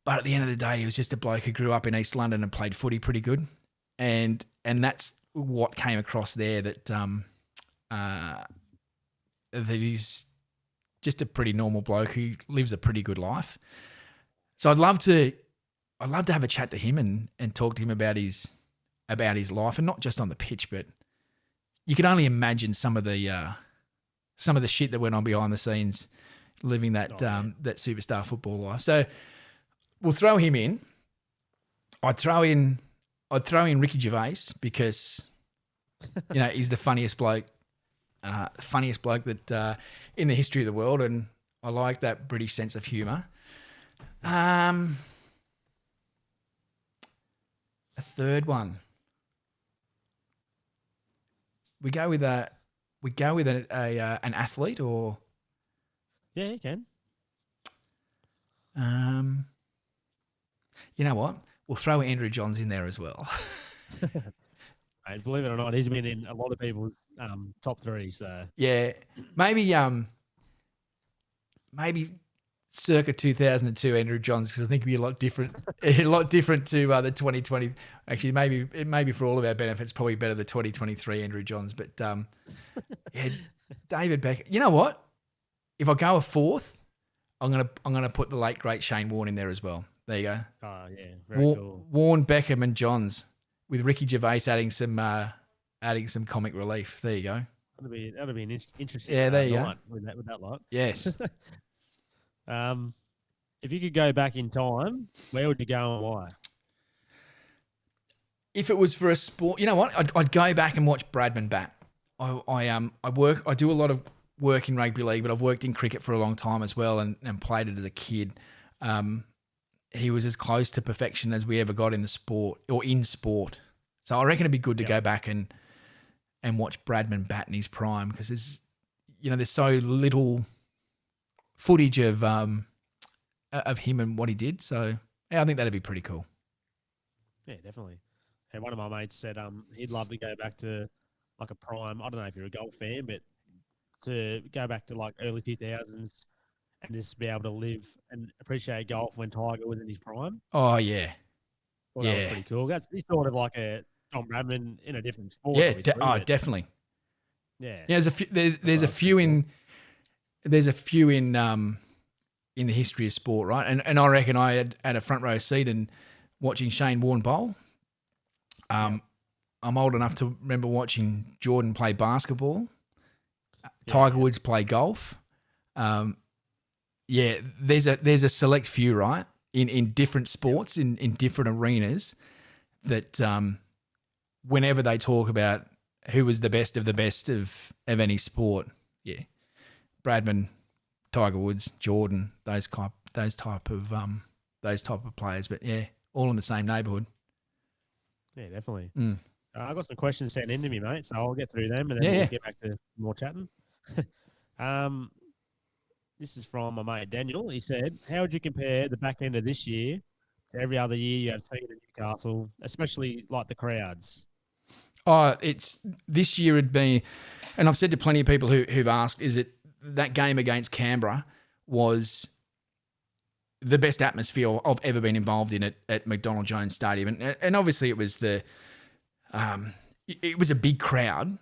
But at the end of the day, he was just a bloke who grew up in East London and played footy pretty good. And that's what came across there, that he's just a pretty normal bloke who lives a pretty good life. So I'd love to have a chat to him and talk to him about his life, and not just on the pitch, but you can only imagine some of the shit that went on behind the scenes living that superstar football life. So we'll throw him in. I'd throw in Ricky Gervais because he's the funniest bloke that in the history of the world, and I like that British sense of humour. A third one. We go with an athlete, or yeah, you can. You know what? We'll throw Andrew Johns in there as well. And believe it or not, he's been in a lot of people's top 3. So yeah, maybe circa 2002 Andrew Johns, because I think it'd be a lot different to the 2020. Actually, maybe for all of our benefits, probably better the 2023 Andrew Johns. But yeah, David Beckham. You know what? If I go a fourth, I'm gonna put the late great Shane Warne in there as well. There you go. Oh yeah, very cool. Warne, Beckham, and Johns, with Ricky Gervais adding some comic relief. There you go. That'll be an interesting. Yeah, there you night go. With that lot. Yes. If you could go back in time, where would you go and why? If it was for a sport, you know what? I'd go back and watch Bradman bat. I do a lot of work in rugby league, but I've worked in cricket for a long time as well, and played it as a kid. he was as close to perfection as we ever got in the sport or in sport. So I reckon it'd be good to go back and watch Bradman bat in his prime, because there's so little footage of him and what he did. So yeah, I think that'd be pretty cool. Yeah, definitely. And one of my mates said he'd love to go back to like a prime. I don't know if you're a golf fan, but to go back to like early 2000s and just be able to live and appreciate golf when Tiger was in his prime. Oh yeah, Well, that was pretty cool. He's sort of like a Tom Bradman in a different sport. Yeah, definitely. Yeah. There's a few in the history of sport, right? And I reckon I had a front row seat and watching Shane Warne bowl. I'm old enough to remember watching Jordan play basketball, Tiger Woods play golf. There's a select few, right, in different sports, in different arenas, that whenever they talk about who was the best of any sport, Bradman, Tiger Woods, Jordan, those type of players. But yeah, all in the same neighbourhood. Yeah, definitely. I've got some questions sent in to me, mate, so I'll get through them and then we'll get back to more chatting. This is from my mate Daniel. He said, how would you compare the back end of this year to every other year you have taken to Newcastle, especially like the crowds? Oh, it's this year it'd be, and I've said to plenty of people who've asked, is it that game against Canberra was the best atmosphere I've ever been involved in at McDonald Jones Stadium, and obviously it was it was a big crowd,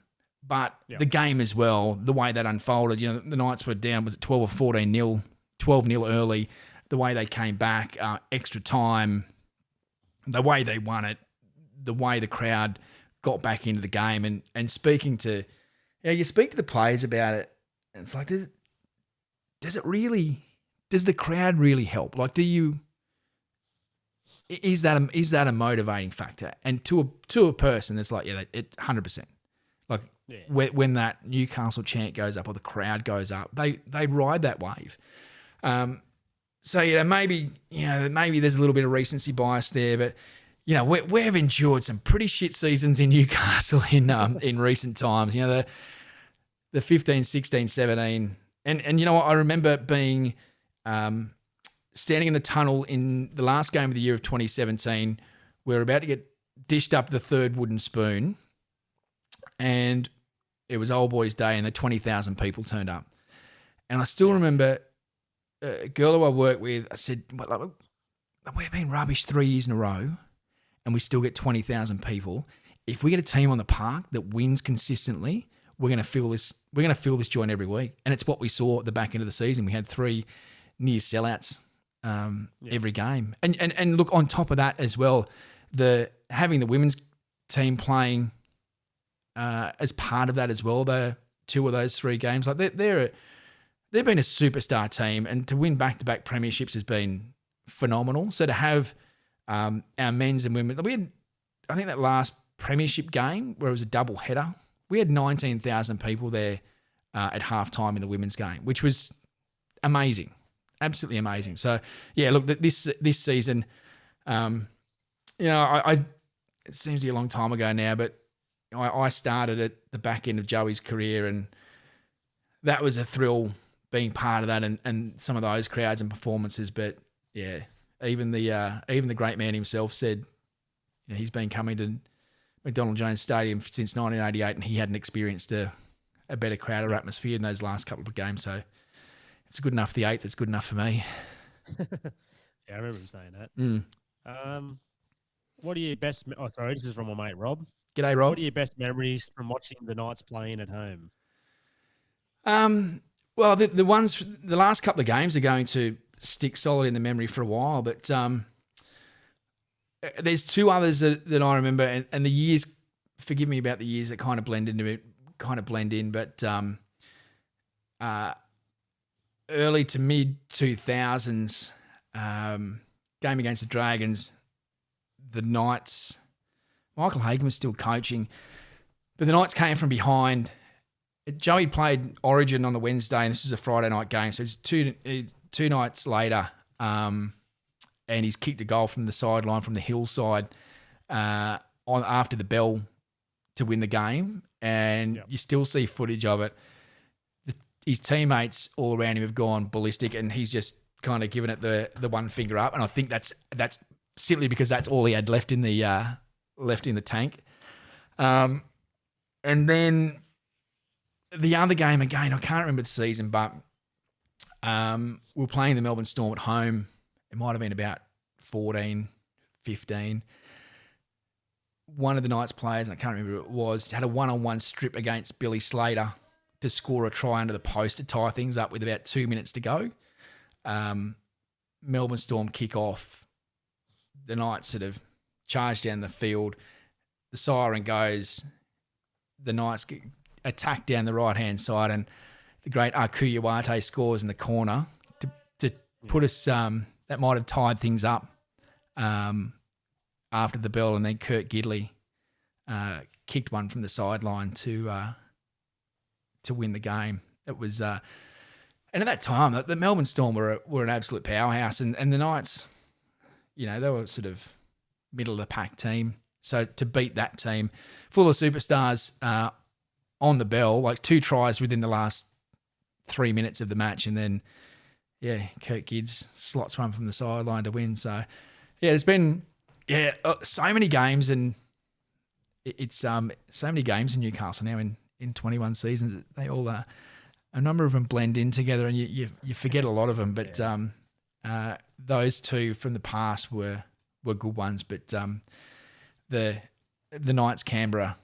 but the game as well, the way that unfolded, the Knights were down, was it 12 or 14-0, 12-0 early, the way they came back, extra time, the way they won it, the way the crowd got back into the game, and speaking to, you speak to the players about it, and it's like, does the crowd really help? Like, is that a motivating factor? And to a person, it's like, it 100%. Like when that Newcastle chant goes up or the crowd goes up, they ride that wave. So maybe there's a little bit of recency bias there, but we've endured some pretty shit seasons in Newcastle in recent times. The 15, 16, 17, and I remember being standing in the tunnel in the last game of the year of 2017. We were about to get dished up the third wooden spoon, and it was Old Boys Day, and the 20,000 people turned up. And I still remember a girl who I work with, I said, we've been rubbish 3 years in a row, and we still get 20,000 people. If we get a team on the park that wins consistently, we're going to fill this. We're going to fill this joint every week, and it's what we saw at the back end of the season. We had 3 near sellouts every game, and look, on top of that as well, having the women's team playing as part of that as well. The 2 of those 3 games, like they've been a superstar team, and to win back-to-back premierships has been phenomenal. So to have our men's and women, I think that last premiership game where it was a double header, we had 19,000 people there at halftime in the women's game, which was amazing, absolutely amazing. So yeah, look, this season, it seems to be a long time ago now, but I started at the back end of Joey's career, and that was a thrill being part of that and some of those crowds and performances. But yeah, even the great man himself said he's been coming to McDonald Jones Stadium since 1988, and he hadn't experienced a better crowd or atmosphere in those last couple of games. So it's good enough. The 8th, it's good enough for me. Yeah, I remember him saying that. What are your best? Oh, sorry, this is from my mate Rob. G'day, Rob. What are your best memories from watching the Knights playing at home? Well, the last couple of games are going to stick solid in the memory for a while, but there's 2 others that I remember, and the years, forgive me about the years that kind of blend in, but early to mid 2000s, game against the Dragons, the Knights, Michael Hagan was still coaching, but the Knights came from behind. Joey played Origin on the Wednesday, and this was a Friday night game, so it was two nights later. and he's kicked a goal from the sideline from the hillside on after the bell to win the game, and you still see footage of it. His teammates all around him have gone ballistic, and he's just kind of given it the one finger up. And I think that's simply because that's all he had left in the tank. And then the other game, again, I can't remember the season, but we were playing the Melbourne Storm at home. It might have been about 14, 15. One of the Knights players, and I can't remember who it was, had a one-on-one strip against Billy Slater to score a try under the post to tie things up with about 2 minutes to go. Melbourne Storm kick off. The Knights sort of charge down the field. The siren goes. The Knights attack down the right-hand side, and the great Akuyawate scores in the corner to put us, that might have tied things up after the bell, and then Kurt Gidley kicked one from the sideline to win the game. It was, and at that time, the Melbourne Storm were an absolute powerhouse, and the Knights, they were sort of middle of the pack team. So to beat that team, full of superstars on the bell, like 2 tries within the last 3 minutes of the match, and then Kurt Gids slots one from the sideline to win. So there's been so many games, and it's so many games in Newcastle now in 21 seasons. They all a number of them blend in together, and you forget a lot of them. But those two from the past were good ones. But the Knights Canberra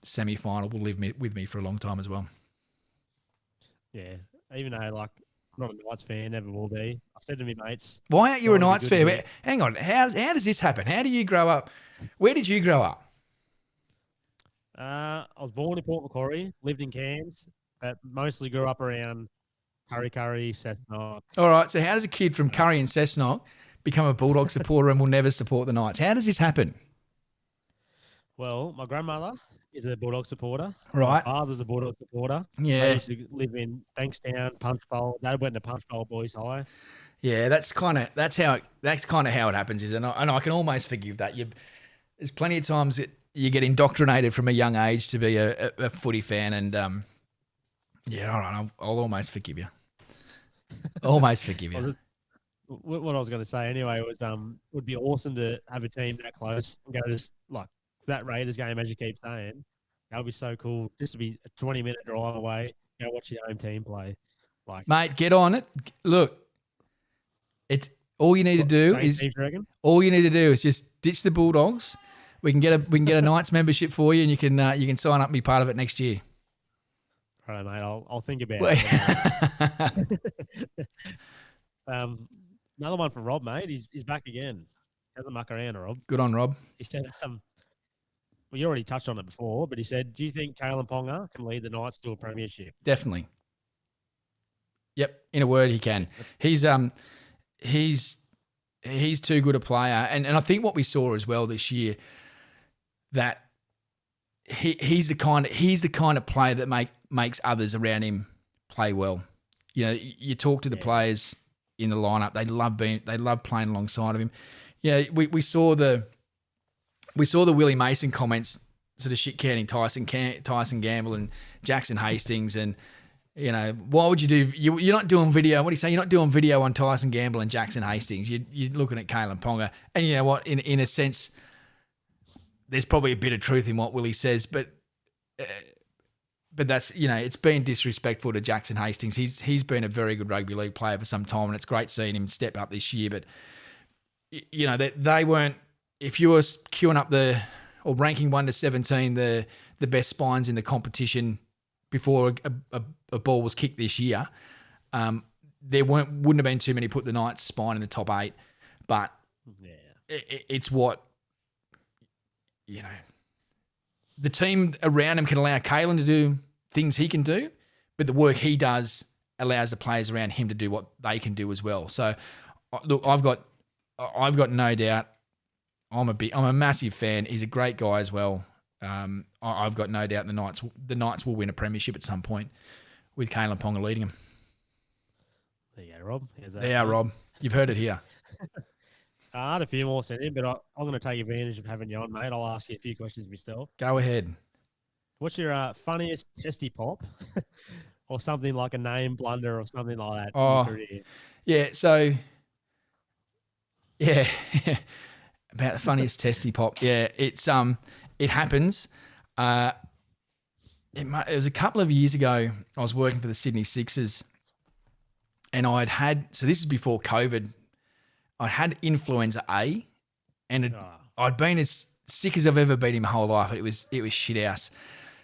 semi-final will live with me for a long time as well. Yeah, even though I'm not a Knights fan, never will be. I said to my mates, "Why aren't you a Knights fan?" Hang on, how does this happen? How do you grow up? Where did you grow up? I was born in Port Macquarie, lived in Cairns, but mostly grew up around Curry, Cessnock. All right, so how does a kid from Curry and Cessnock become a Bulldog supporter and will never support the Knights? How does this happen? Well, my grandmother is a Bulldog supporter. Right. My father's a Bulldog supporter. Yeah. I used to live in Bankstown, Punch Bowl. They went to Punch Bowl Boys High. Yeah, that's kind of how it happens, isn't it? And I can almost forgive that. There's plenty of times that you get indoctrinated from a young age to be a footy fan, and all right, I'll almost forgive you. Almost forgive you. What I was going to say anyway was would be awesome to have a team that close and go to like that Raiders game, as you keep saying. That would be so cool, just to be a 20-minute drive away, go watch your home team play. Mate, get on it. Look, all you need to do is just ditch the Bulldogs. We can get a Knights membership for you, and you can sign up and be part of it next year. All right, mate. I'll think about it. Another one for Rob, mate. He's back again. Hasn't muck around, Rob. Good on Rob. He said, well, you already touched on it before, but he said, do you think Kalen Ponga can lead the Knights to a premiership? Definitely. Yep. In a word, he can. He's too good a player, and I think what we saw as well this year, that he's the kind of player that makes others around him play well. You talk to the players in the lineup; they love playing alongside of him. Yeah, we saw the Willie Mason comments sort of shit canning Tyson Gamble and Jackson Hastings, and why would you do? You're not doing video. What do you say? You're not doing video on Tyson Gamble and Jackson Hastings. You're looking at Kalen Ponga, and you know what? In a sense, there's probably a bit of truth in what Willie says, but that's it's been disrespectful to Jackson Hastings. He's been a very good rugby league player for some time, and it's great seeing him step up this year. But they weren't. If you were queuing up or ranking 1 to 17 the best spines in the competition before a ball was kicked this year, there wouldn't have been too many put the Knights spine in the top 8. But it's what the team around him can allow Kalen to do things he can do, but the work he does allows the players around him to do what they can do as well. So look, I've got no doubt. I'm a massive fan. He's a great guy as well. I've got no doubt the Knights will win a premiership at some point with Kalen Ponga leading them. There you go, Rob. Rob. You've heard it here. I had a few more sent in, but I'm going to take advantage of having you on, mate. I'll ask you a few questions myself. Go ahead. What's your funniest testy pop or something like a name blunder or something like that in your career? Yeah. So, yeah, about the funniest testy pop. Yeah, it happens. It was a couple of years ago. I was working for the Sydney Sixers, and so this is before COVID. I had influenza A, and I'd been as sick as I've ever been in my whole life. It was shit house.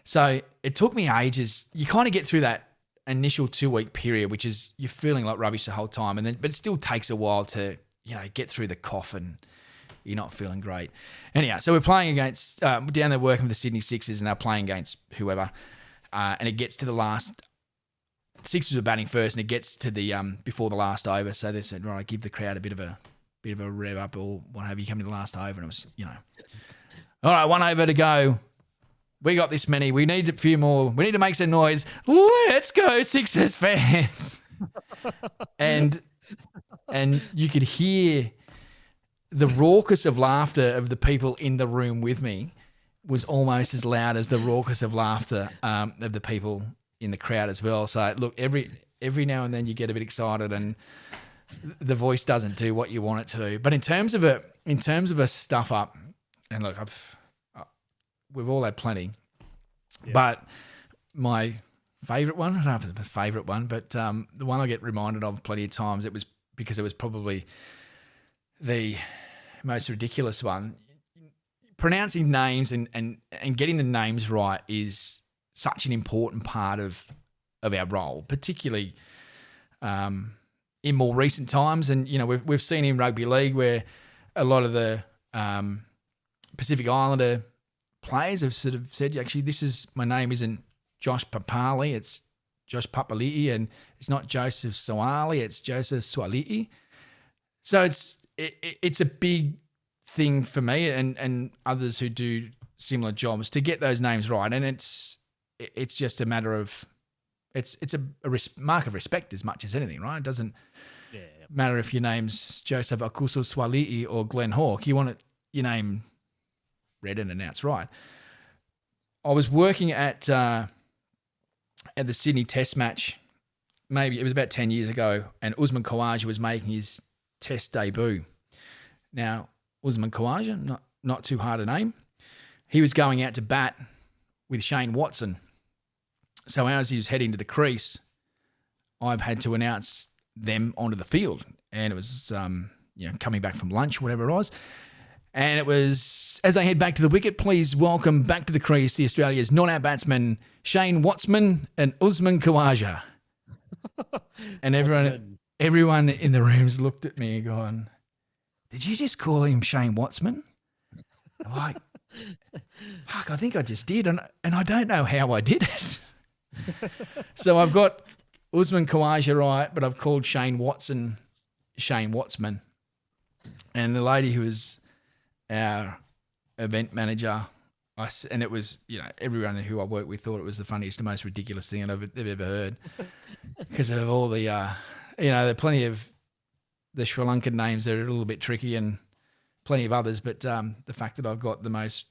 So it took me ages. You kind of get through that initial 2-week period, which is you're feeling like rubbish the whole time, but it still takes a while to get through the cough and you're not feeling great. Anyhow, so we're playing against down there working with the Sydney Sixers, and they're playing against whoever, and it gets to the last. Sixers were batting first, and it gets to the before the last over. So they said, right, give the crowd a bit of a rev up or what have you, come to the last over, and it was all right, 1 over to go. We got this many. We need a few more. We need to make some noise. Let's go, Sixers fans. and you could hear the raucous of laughter of the people in the room with me was almost as loud as the raucous of laughter of the people in the crowd as well. So look, every now and then you get a bit excited and the voice doesn't do what you want it to do. But in terms of a stuff up, and look, we've all had plenty, but my favourite one, I don't know if it's my favourite one, but the one I get reminded of plenty of times, it was because it was probably the most ridiculous one. Pronouncing names and getting the names right is such an important part of our role, particularly in more recent times. And we've seen in rugby league where a lot of the Pacific Islander players have sort of said, actually, my name isn't Josh Papali, it's Josh Papali'i, and it's not Joseph Swali, it's Joseph Swali'i. So it's a big thing for me and others who do similar jobs to get those names right, and it's just a matter of it's a mark of respect as much as anything, right? It doesn't matter if your name's Joseph Akuso Swali'i or Glen Hawke. You want your name read and announced right. I was working at the Sydney Test match. Maybe it was about 10 years ago, and Usman Khawaja was making his Test debut. Now, Usman Khawaja, not too hard a name. He was going out to bat with Shane Watson. So as he was heading to the crease, I've had to announce them onto the field. And it was, coming back from lunch, whatever it was. And it was, as they head back to the wicket, please welcome back to the crease the Australia's not-out batsmen, Shane Watson and Usman Khawaja. And everyone in the rooms looked at me going, did you just call him Shane Watson? I'm like, fuck, I think I just did. And I don't know how I did it. So I've got Usman Khawaja right, but I've called Shane Watson Shane Watson. And the lady who was our event manager, and it was, everyone who I worked with thought it was the funniest and most ridiculous thing they've ever heard. Because of all the, there are plenty of the Sri Lankan names that are a little bit tricky and plenty of others, but the fact that I've got the most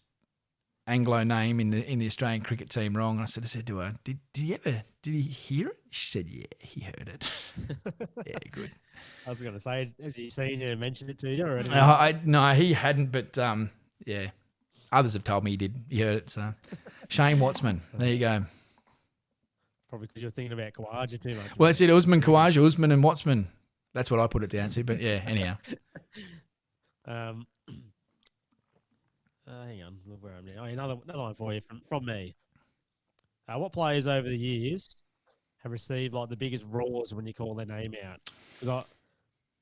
Anglo name in the Australian cricket team wrong, I sort of said to her, did he hear it? She said, yeah, he heard it. Yeah, good. I was going to say, has he seen you and mentioned it to you already? No, he hadn't, but yeah, others have told me he did. He heard it. So Shane Watson, there you go. Probably because you're thinking about Khawaja too much. Well, that's it. Usman Khawaja, Usman and Watson. That's what I put it down to. But yeah, anyhow. Hang on, where am I now? Another one for you from me. What players over the years have received like the biggest roars when you call their name out? Because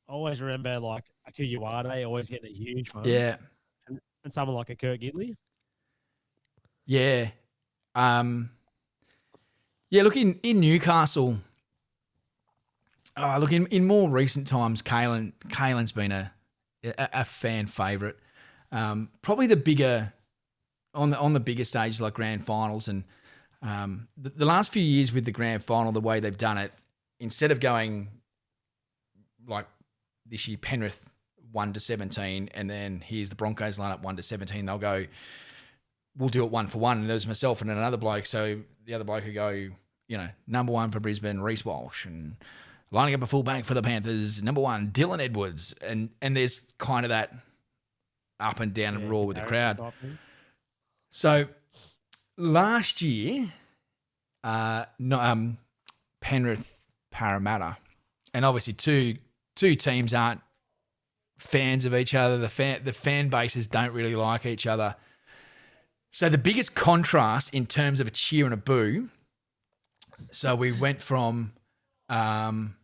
I always remember like Akuyu Wade always getting a huge one. Yeah. And someone like a Kurt Gidley. Yeah. Yeah, look, in Newcastle, in more recent times, Kalen's been a fan favourite. Probably the bigger, on the bigger stages like grand finals, and the last few years with the grand final, the way they've done it, instead of going like this year, Penrith 1-17, and then here's the Broncos lineup 1-17. They'll go, we'll do it 1-for-1. And there's myself and another bloke. So the other bloke would go, number 1 for Brisbane, Reece Walsh, and lining up a fullback for the Panthers, number 1, Dylan Edwards. And there's kind of that up and down and roar with the crowd. So last year, Penrith Parramatta, and obviously two teams aren't fans of each other. The fan bases don't really like each other. So the biggest contrast in terms of a cheer and a boo. So we went from Jerome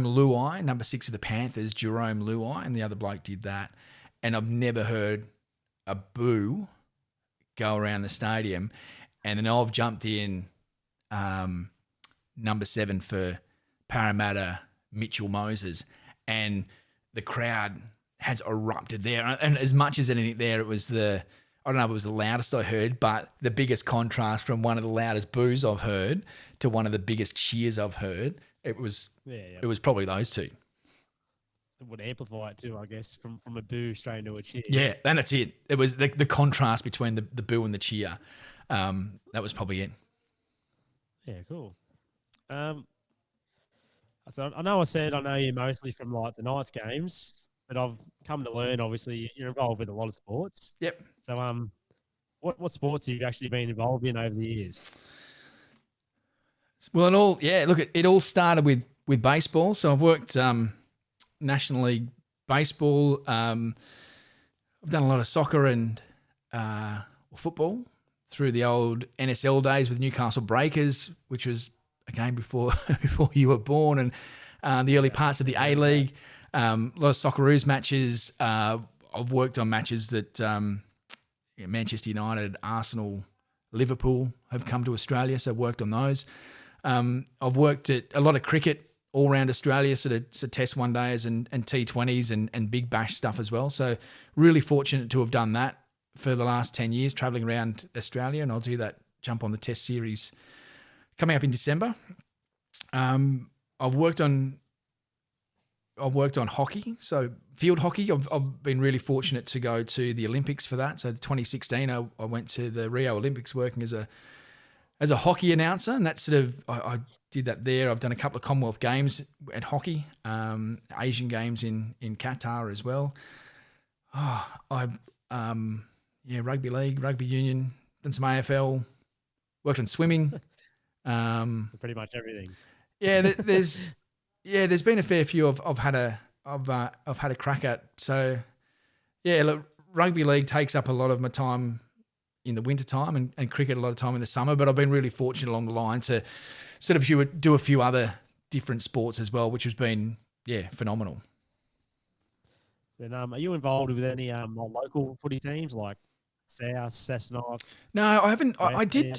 Luai, number 6 of the Panthers, Jerome Luai, and the other bloke did that. And I've never heard a boo go around the stadium. And then I've jumped in number 7 for Parramatta, Mitchell Moses. And the crowd has erupted there. And as much as anything there, it was I don't know if it was the loudest I heard, but the biggest contrast from one of the loudest boos I've heard to one of the biggest cheers I've heard, it was probably those two. It would amplify it too, I guess, from a boo straight into a cheer. Yeah, and that's it. It was the contrast between the boo and the cheer. That was probably it. Yeah, cool. So I know I know you mostly from like the Knights games, but I've come to learn, obviously, you're involved with a lot of sports. Yep. So what sports have you actually been involved in over the years? Well, it all started with baseball. So I've worked National League baseball. I've done a lot of soccer and football through the old NSL days with Newcastle Breakers, which was again before you were born, and the early parts of the A-League. A lot of Socceroos matches. I've worked on matches that Manchester United, Arsenal, Liverpool have come to Australia, so I've worked on those. I've worked at a lot of cricket all around Australia, so test one days and T20s and big bash stuff as well. So really fortunate to have done that for the last 10 years, travelling around Australia, and I'll do that jump on the test series coming up in December. I've worked on hockey, so field hockey. I've been really fortunate to go to the Olympics for that. So 2016, I went to the Rio Olympics working as a hockey announcer, and that's I did that there. I've done a couple of Commonwealth Games at hockey, Asian Games in Qatar as well. Rugby league, rugby union, done some AFL, worked on swimming. Pretty much everything. Yeah, there's been a fair few I've had a crack at. So yeah, look, rugby league takes up a lot of my time in the winter time and cricket a lot of time in the summer, but I've been really fortunate along the line to sort of do a few other different sports as well, which has been phenomenal. Then are you involved with any local footy teams like South, Cessnock? No, I haven't. I did.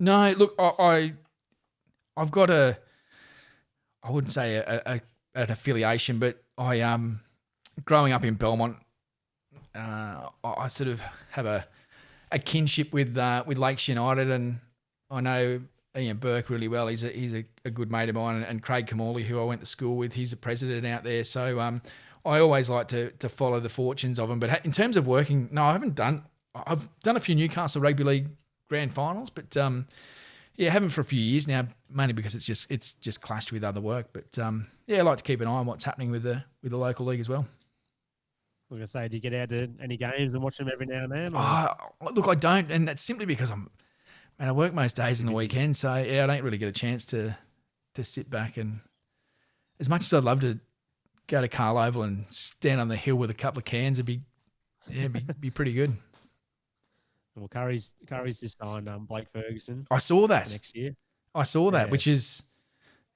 No, look, I've got I wouldn't say an affiliation, but I growing up in Belmont, I sort of have a kinship with Lakes United, and I know Ian Burke really well. He's a good mate of mine, and Craig Camorley, who I went to school with, he's the president out there. So I always like to follow the fortunes of them. But in terms of working, no, I haven't done. I've done a few Newcastle Rugby League grand finals, but I haven't for a few years now, mainly because it's just clashed with other work. But I like to keep an eye on what's happening with the local league as well. I was going to say, do you get out to any games and watch them every now and then? Look, I don't, and that's simply because I work most days in the weekend, so I don't really get a chance to sit back, and as much as I'd love to go to Carl Oval and stand on the hill with a couple of cans, it'd be pretty good. Well, Karris just signed Blake Ferguson. I saw that next year. I saw that, which is,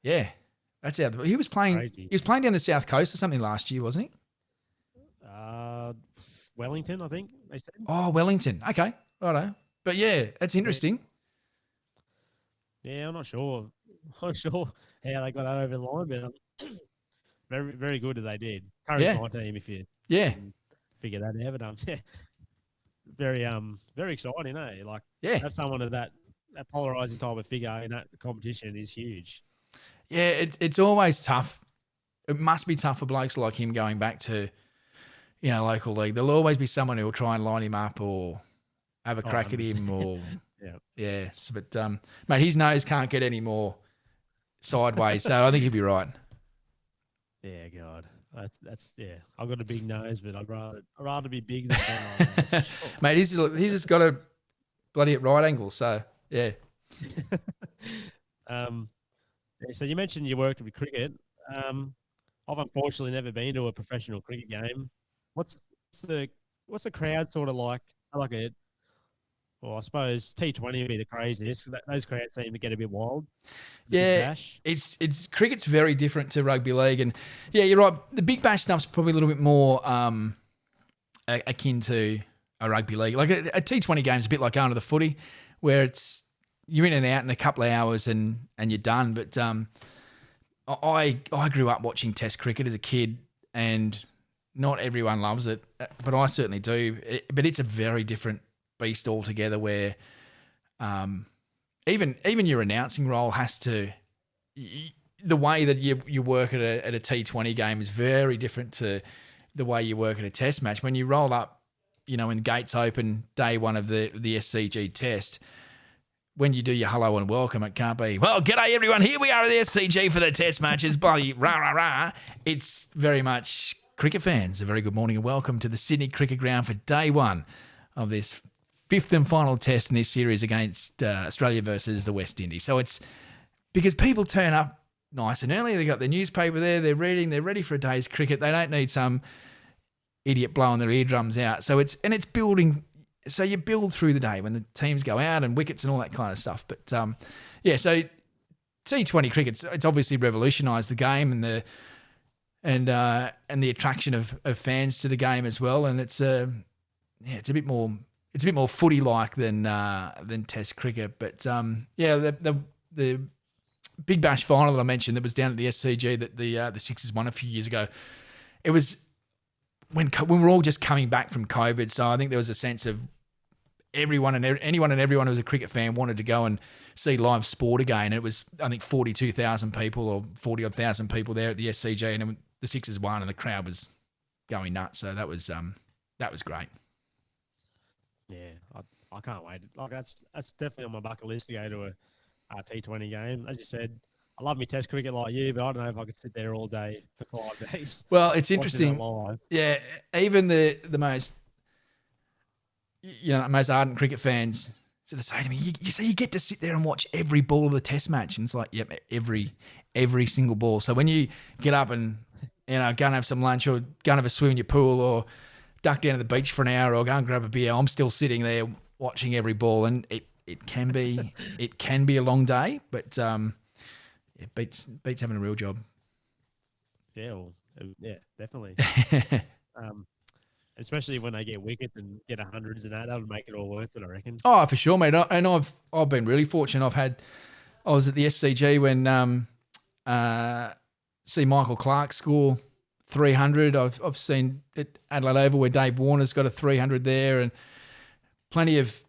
that's out. He was playing. Crazy. He was playing down the south coast or something last year, wasn't he? Wellington, I think they said. Oh, Wellington. Okay, righto. But that's interesting. Yeah, I'm not sure. I'm not sure how they got that over the line, but very, very good that they did. Karris my team, if you figure that out. But very exciting, eh? Like have someone of that that polarizing type of figure in that competition is huge. Yeah, it's always tough. It must be tough for blokes like him going back to, local league. There'll always be someone who will try and line him up or have a crack at him, 100%. or Yeah. But mate, his nose can't get any more sideways, so I think he'll be right. Yeah, God. That's I've got a big nose, but I'd rather be big than small. That's for sure. Mate, he's just got a bloody at right angle, so yeah. So you mentioned you worked with cricket. I've unfortunately never been to a professional cricket game. What's the what's the crowd sort of like? Well, I suppose T20 would be the craziest. Those crowds seem to get a bit wild. Yeah, Bash. it's cricket's very different to rugby league, and yeah, you're right. The big bash stuff's probably a little bit more akin to a rugby league. Like a T20 game is a bit like going to the footy, where you're in and out in a couple of hours and you're done. But I grew up watching Test cricket as a kid, and not everyone loves it, but I certainly do. But it's a very different beast altogether, where even your announcing role has to. The way that you work at a T20 game is very different to the way you work at a Test match. When you roll up, when the gates open day one of the SCG Test, when you do your hello and welcome, it can't be, well, g'day everyone, here we are at the SCG for the Test matches, bloody rah, rah, rah. It's very much cricket fans. A very good morning and welcome to the Sydney Cricket Ground for day one of this fifth and final test in this series against Australia versus the West Indies. So it's because people turn up nice and early. They got their newspaper there, they're reading, they're ready for a day's cricket. They don't need some idiot blowing their eardrums out. So it's building. So you build through the day when the teams go out and wickets and all that kind of stuff. But so T20 cricket, it's obviously revolutionised the game and the attraction of fans to the game as well. And it's a bit more footy like than Test cricket. But the Big Bash final that I mentioned that was down at the SCG that the Sixers won a few years ago. It was when we were all just coming back from COVID, so I think there was a sense of anyone and everyone who was a cricket fan wanted to go and see live sport again. It was, I think, 42,000 people or 40-odd thousand people there at the SCG, and the Sixers won, and the crowd was going nuts. So that was great. Yeah, I can't wait. Like that's definitely on my bucket list to go to a T20 game. As you said, I love me Test cricket like you, but I don't know if I could sit there all day for 5 days. Well, it's interesting. Yeah, even the most most ardent cricket fans sort of say to me, you get to sit there and watch every ball of the Test match, and it's like, yep, every single ball. So when you get up and go and have some lunch or go and have a swim in your pool or duck down to the beach for an hour or go and grab a beer, I'm still sitting there watching every ball, and it can be a long day, but it beats having a real job. Yeah, definitely. Especially when they get wickets and get hundreds and that would make it all worth it, I reckon. Oh, for sure, mate. And I've been really fortunate. I was at the SCG when see Michael Clark score 300. I've seen at Adelaide Oval where Dave Warner's got a 300 there, and plenty of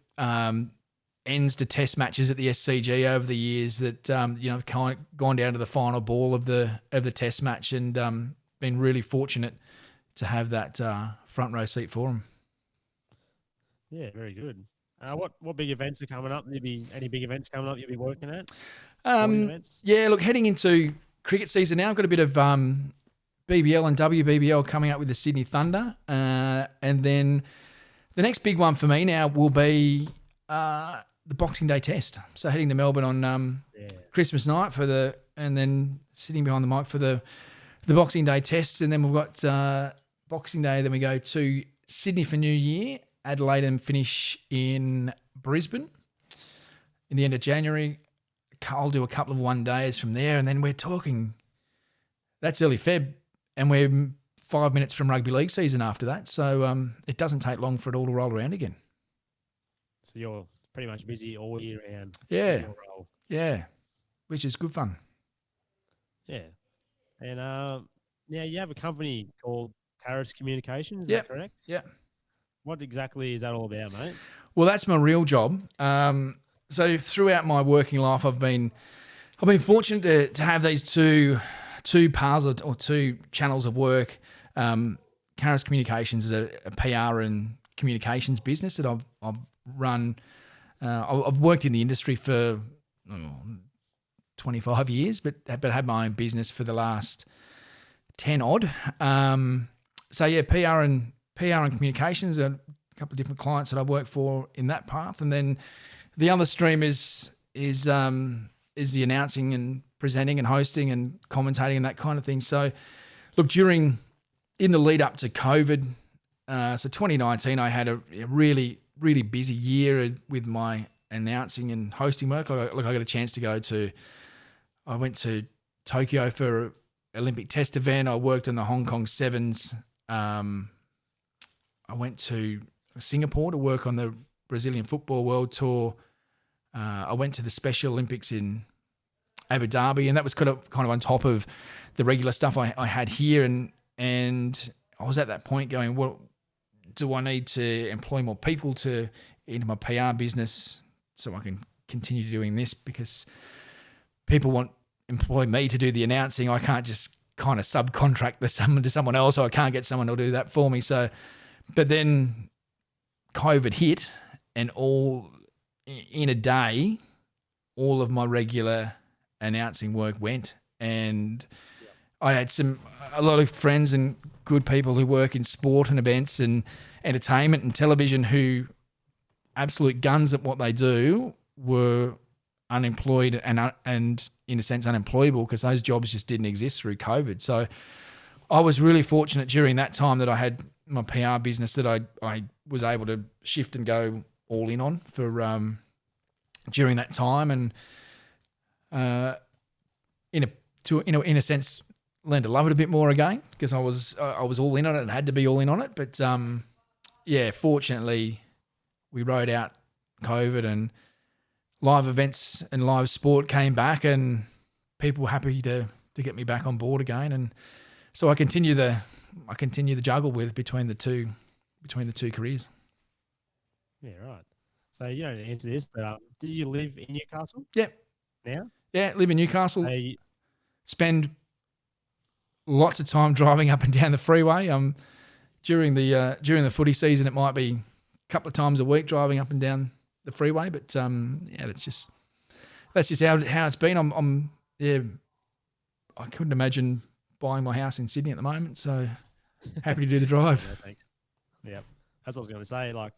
ends to Test matches at the SCG over the years that kind of gone down to the final ball of the Test match, and been really fortunate to have that front row seat for them. Yeah, very good. What big events are coming up? Any big events coming up you'll be working at? Yeah, look, heading into cricket season now, I've got a bit of BBL and WBBL coming up with the Sydney Thunder, and then the next big one for me now will be the Boxing Day Test. So heading to Melbourne on Christmas night and then sitting behind the mic for the Boxing Day Test, and then we've got Boxing Day. Then we go to Sydney for New Year, Adelaide, and finish in Brisbane in the end of January. I'll do a couple of one days from there, and then we're talking. That's early Feb, and we're 5 minutes from rugby league season after that. So it doesn't take long for it all to roll around again. So you're pretty much busy all year round. Yeah, which is good fun. Yeah, and you have a company called Karris Communications. Is that correct? Yeah. What exactly is that all about, mate? Well, that's my real job. so throughout my working life, I've been fortunate to have these two paths or two channels of work. Karris Communications is a PR and communications business that I've run. I've worked in the industry for 25 years, but had my own business for the last 10 odd. So yeah, PR and communications are a couple of different clients that I work for in that path, and then the other stream is the announcing and presenting and hosting and commentating and that kind of thing. So look, in the lead up to COVID, so 2019, I had a really, really busy year with my announcing and hosting work. I got a chance to I went to Tokyo for an Olympic test event. I worked on the Hong Kong Sevens. I went to Singapore to work on the Brazilian Football World Tour. I went to the Special Olympics in Abu Dhabi, and that was kind of on top of the regular stuff I had here. And I was at that point going, well, do I need to employ more people into my PR business so I can continue doing this? Because people employ me to do the announcing. I can't just kind of subcontract to someone else, or I can't get someone to do that for me. So, but then COVID hit, and in a day, all of my regular announcing work went, and I had a lot of friends and good people who work in sport and events and entertainment and television who absolute guns at what they do were unemployed and in a sense unemployable because those jobs just didn't exist through COVID. So I was really fortunate during that time that I had my PR business that I was able to shift and go all in on for during that time, and in a sense learned to love it a bit more again because I was all in on it and had to be all in on it. But fortunately we rode out COVID and live events and live sport came back, and people were happy to get me back on board again. And so I continue the juggle between the two careers. Yeah, right. So you don't answer this, but do you live in Newcastle? Yeah. Now? Yeah, live in Newcastle. So spend lots of time driving up and down the freeway. During the footy season, it might be a couple of times a week driving up and down the freeway. But that's just how it's been. I couldn't imagine buying my house in Sydney at the moment. So happy to do the drive. Yeah, thanks. Yeah, that's what I was going to say. Like,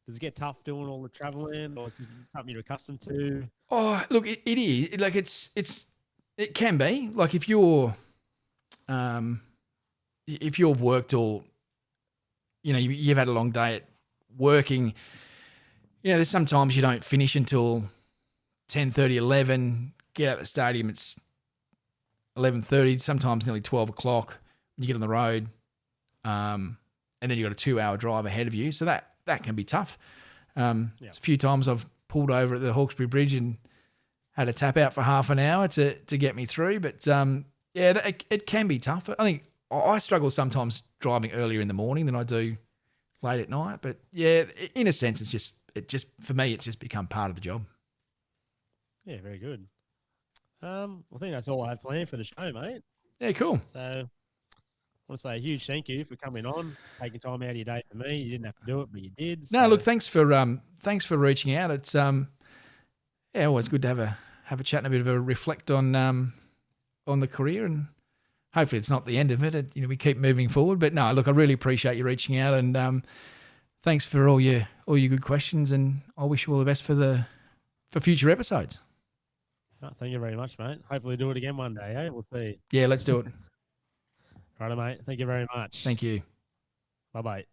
does it get tough doing all the traveling, or is it something you're accustomed to? Oh, look, it is. Like it can be. Like if you've worked all, you've had a long day at working, there's sometimes you don't finish until 10:30, 11, get out of the stadium, it's 11:30, sometimes nearly 12 o'clock when you get on the road, and then you've got a 2-hour drive ahead of you. So that can be tough. A few times I've pulled over at the Hawkesbury Bridge and had a tap out for half an hour to get me through. But it can be tough. I think I struggle sometimes driving earlier in the morning than I do late at night. But yeah, in a sense, for me, it's just become part of the job. Yeah, very good. I think that's all I have planned for the show, mate. Yeah, cool. So I want to say a huge thank you for coming on, taking time out of your day for me. You didn't have to do it, but you did. So. No, look, thanks for reaching out. It's always good to have a chat and a bit of a reflect on the career, and hopefully it's not the end of it. We keep moving forward. But no, look, I really appreciate you reaching out, and thanks for all your good questions, and I wish you all the best for future episodes. Oh, thank you very much, mate. Hopefully do it again one day, eh? We'll see. Yeah, let's do it. Righto, mate. Thank you very much. Thank you. Bye-bye.